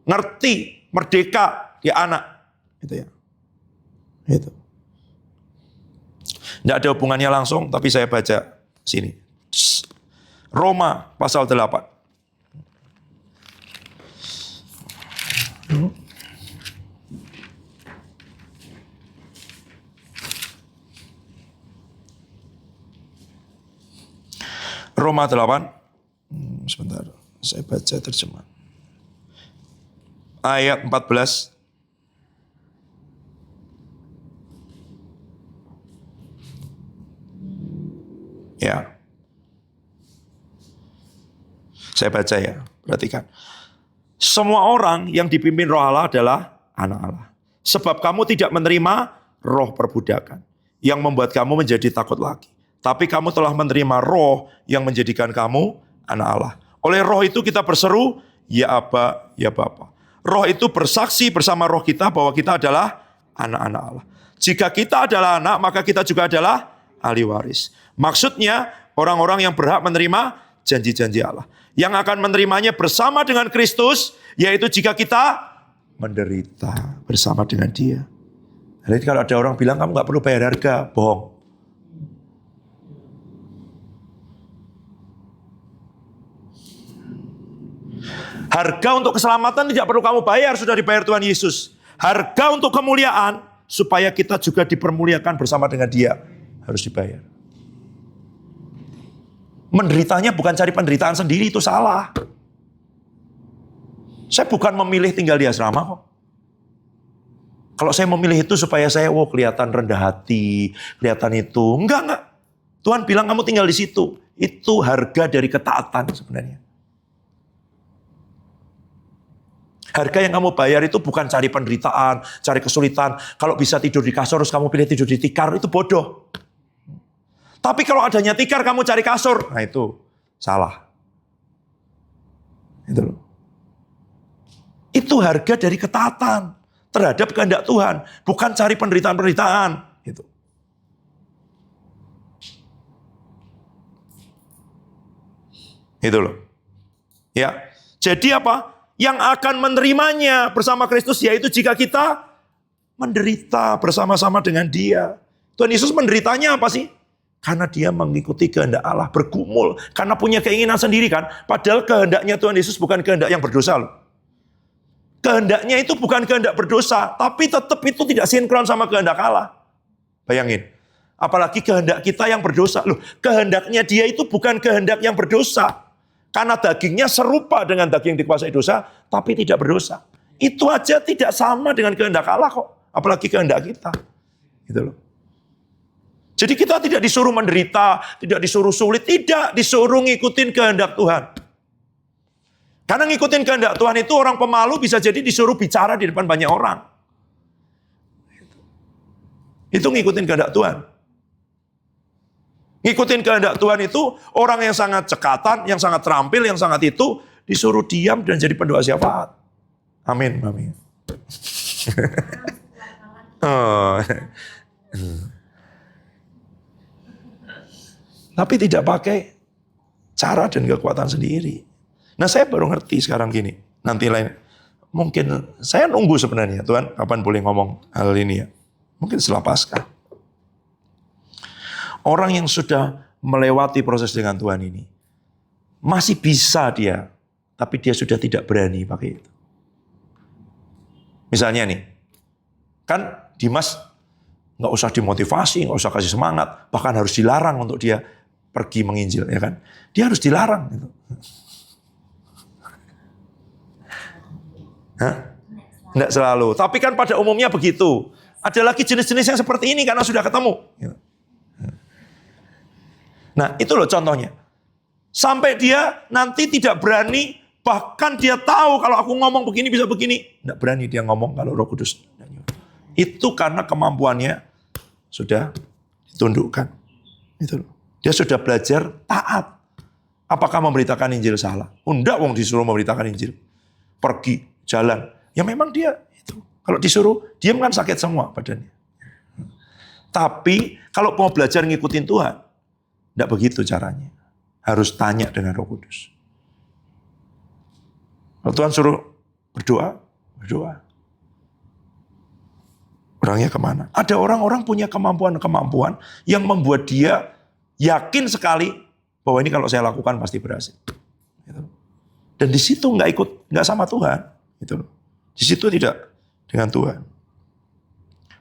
ngerti, merdeka, dia anak. Itu ya. Itu. Tidak ada hubungannya langsung, tapi saya baca sini. Roma pasal 8. Roma 8. Sebentar, saya baca terjemahan. Ayat 14. Ya. Saya baca ya, perhatikan. Semua orang yang dipimpin Roh Allah adalah anak Allah. Sebab kamu tidak menerima roh perbudakan yang membuat kamu menjadi takut lagi. Tapi kamu telah menerima roh yang menjadikan kamu anak Allah. Oleh roh itu kita berseru, ya Aba, ya Bapa. Roh itu bersaksi bersama roh kita bahwa kita adalah anak-anak Allah. Jika kita adalah anak, maka kita juga adalah ahli waris. Maksudnya orang-orang yang berhak menerima janji-janji Allah. Yang akan menerimanya bersama dengan Kristus, yaitu jika kita menderita bersama dengan Dia. Jadi kalau ada orang bilang kamu gak perlu bayar harga, bohong. Harga untuk keselamatan tidak perlu kamu bayar, sudah dibayar Tuhan Yesus. Harga untuk kemuliaan, supaya kita juga dipermuliakan bersama dengan Dia, harus dibayar. Menderitanya bukan cari penderitaan sendiri, itu salah. Saya bukan memilih tinggal di asrama kok. Kalau saya memilih itu supaya saya kelihatan rendah hati, kelihatan itu. Enggak. Tuhan bilang kamu tinggal di situ. Itu harga dari ketaatan sebenarnya. Harga yang kamu bayar itu bukan cari penderitaan, cari kesulitan. Kalau bisa tidur di kasur, terus kamu pilih tidur di tikar, itu bodoh. Tapi kalau adanya tikar, kamu cari kasur. Nah itu salah. Itu loh. Itu harga dari ketaatan terhadap kehendak Tuhan. Bukan cari penderitaan-penderitaan. Gitu. Itu loh. Ya. Jadi apa? Yang akan menerimanya bersama Kristus, yaitu jika kita menderita bersama-sama dengan Dia. Tuhan Yesus menderitanya apa sih? Karena Dia mengikuti kehendak Allah, bergumul. Karena punya keinginan sendiri kan. Padahal kehendaknya Tuhan Yesus bukan kehendak yang berdosa loh. Kehendaknya itu bukan kehendak berdosa, tapi tetap itu tidak sinkron sama kehendak Allah. Bayangin. Apalagi kehendak kita yang berdosa. Loh, kehendaknya Dia itu bukan kehendak yang berdosa. Karena dagingnya serupa dengan daging yang dikuasai dosa, tapi tidak berdosa. Itu aja tidak sama dengan kehendak Allah kok. Apalagi kehendak kita. Gitu loh. Jadi kita tidak disuruh menderita, tidak disuruh sulit, tidak disuruh ngikutin kehendak Tuhan. Karena ngikutin kehendak Tuhan itu orang pemalu bisa jadi disuruh bicara di depan banyak orang. Itu ngikutin kehendak Tuhan. Ngikutin kehendak Tuhan itu orang yang sangat cekatan, yang sangat terampil, yang sangat itu disuruh diam dan jadi pendoa syafaat. Amin, amin. Oh. Tapi tidak pakai cara dan kekuatan sendiri. Nah saya baru ngerti sekarang gini. Nanti lain. Mungkin saya nunggu sebenarnya. Tuhan kapan boleh ngomong hal ini ya. Mungkin setelah Paskah. Orang yang sudah melewati proses dengan Tuhan ini. Masih bisa dia. Tapi dia sudah tidak berani pakai itu. Misalnya nih. Kan Dimas nggak usah dimotivasi, nggak usah kasih semangat. Bahkan harus dilarang untuk dia pergi menginjil. Ya kan? Dia harus dilarang. Gitu. Nggak selalu. Tapi kan pada umumnya begitu. Ada lagi jenis-jenis yang seperti ini karena sudah ketemu. Gitu. Nah itu loh contohnya. Sampai dia nanti tidak berani, bahkan dia tahu kalau aku ngomong begini bisa begini. Tidak berani dia ngomong kalau Roh Kudus. Itu karena kemampuannya sudah ditundukkan. Itu loh. Dia sudah belajar taat. Apakah memberitakan Injil salah? Enggak, wong disuruh memberitakan Injil. Pergi, jalan. Ya memang dia itu. Kalau disuruh, diam kan sakit semua badannya. Tapi kalau mau belajar ngikutin Tuhan, enggak begitu caranya. Harus tanya dengan Roh Kudus. Kalau Tuhan suruh berdoa, berdoa. Orangnya kemana? Ada orang-orang punya kemampuan-kemampuan yang membuat dia yakin sekali bahwa ini kalau saya lakukan pasti berhasil. Gitu. Dan di situ nggak sama Tuhan. Gitu. Di situ tidak dengan Tuhan.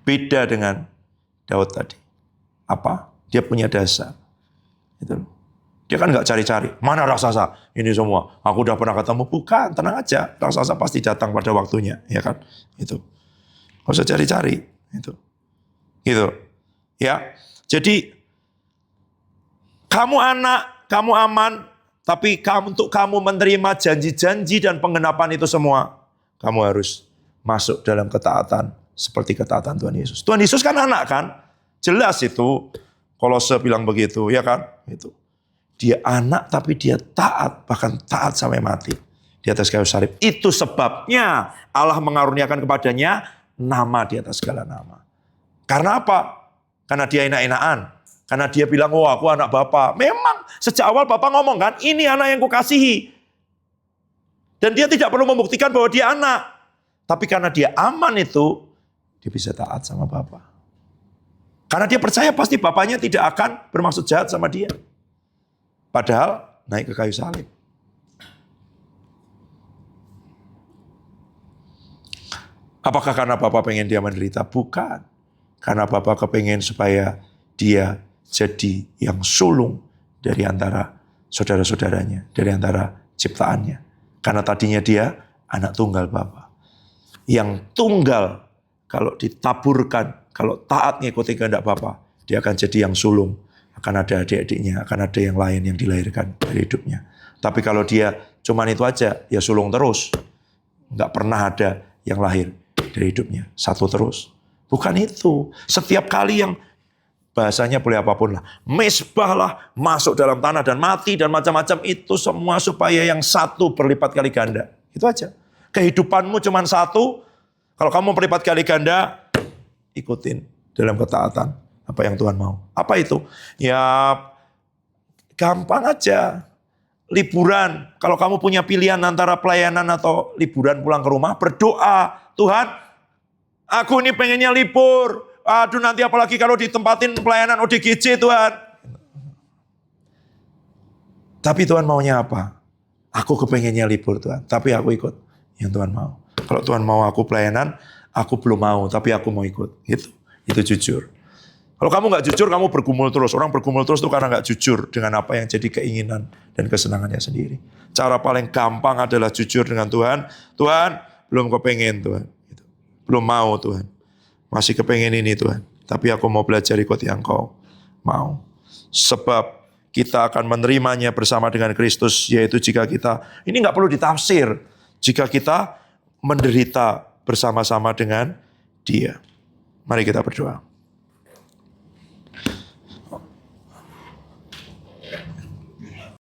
Beda dengan Daud tadi. Apa? Dia punya dasar. Gitu. Dia kan nggak cari-cari. Mana raksasa? Ini semua. Aku udah pernah ketemu. Bukan, tenang aja. Raksasa pasti datang pada waktunya. Ya kan? Itu. Nggak usah cari-cari. Gitu. Ya. Jadi, kamu anak, kamu aman, tapi untuk kamu menerima janji-janji dan penggenapan itu semua, kamu harus masuk dalam ketaatan seperti ketaatan Tuhan Yesus. Tuhan Yesus kan anak kan? Jelas itu. Kolose bilang begitu, ya kan? Itu. Dia anak tapi dia taat, bahkan taat sampai mati di atas kayu salib. Itu sebabnya Allah mengaruniakan kepadanya nama di atas segala nama. Karena apa? Karena dia enak-enakan. Karena dia bilang, oh aku anak Bapa. Memang sejak awal Bapa ngomong kan, ini anak yang kukasihi. Dan dia tidak perlu membuktikan bahwa dia anak. Tapi karena dia aman itu, dia bisa taat sama Bapa. Karena dia percaya pasti Bapaknya tidak akan bermaksud jahat sama dia. Padahal naik ke kayu salib. Apakah karena Bapa pengen dia menderita? Bukan. Karena Bapa kepengen supaya dia jadi yang sulung dari antara saudara-saudaranya, dari antara ciptaannya. Karena tadinya dia anak tunggal Bapa. Yang tunggal kalau ditaburkan, kalau taat ngikuti kehendak Bapa, dia akan jadi yang sulung. Akan ada adik-adiknya, akan ada yang lain yang dilahirkan dari hidupnya. Tapi kalau dia cuman itu aja, ya sulung terus. Nggak pernah ada yang lahir dari hidupnya. Satu terus. Bukan itu. Setiap kali yang bahasanya boleh apapun lah. Mesbah lah, masuk dalam tanah dan mati dan macam-macam. Itu semua supaya yang satu berlipat kali ganda. Itu aja. Kehidupanmu cuma satu. Kalau kamu berlipat kali ganda, ikutin dalam ketaatan apa yang Tuhan mau. Apa itu? Ya gampang aja. Liburan. Kalau kamu punya pilihan antara pelayanan atau liburan pulang ke rumah, berdoa. Tuhan, aku ini pengennya libur. Aduh nanti apalagi kalau ditempatin pelayanan ODGJ Tuhan. Tapi Tuhan maunya apa? Aku kepengennya libur Tuhan. Tapi aku ikut yang Tuhan mau. Kalau Tuhan mau aku pelayanan, aku belum mau. Tapi aku mau ikut. Gitu. Itu jujur. Kalau kamu nggak jujur, kamu bergumul terus. Orang bergumul terus itu karena nggak jujur dengan apa yang jadi keinginan dan kesenangannya sendiri. Cara paling gampang adalah jujur dengan Tuhan. Tuhan, belum kepengen Tuhan. Gitu. Belum mau Tuhan. Masih kepengen ini Tuhan. Tapi aku mau belajar ikut yang Kau mau. Sebab kita akan menerimanya bersama dengan Kristus. Yaitu jika kita, ini nggak perlu ditafsir. Jika kita menderita bersama-sama dengan Dia. Mari kita berdoa.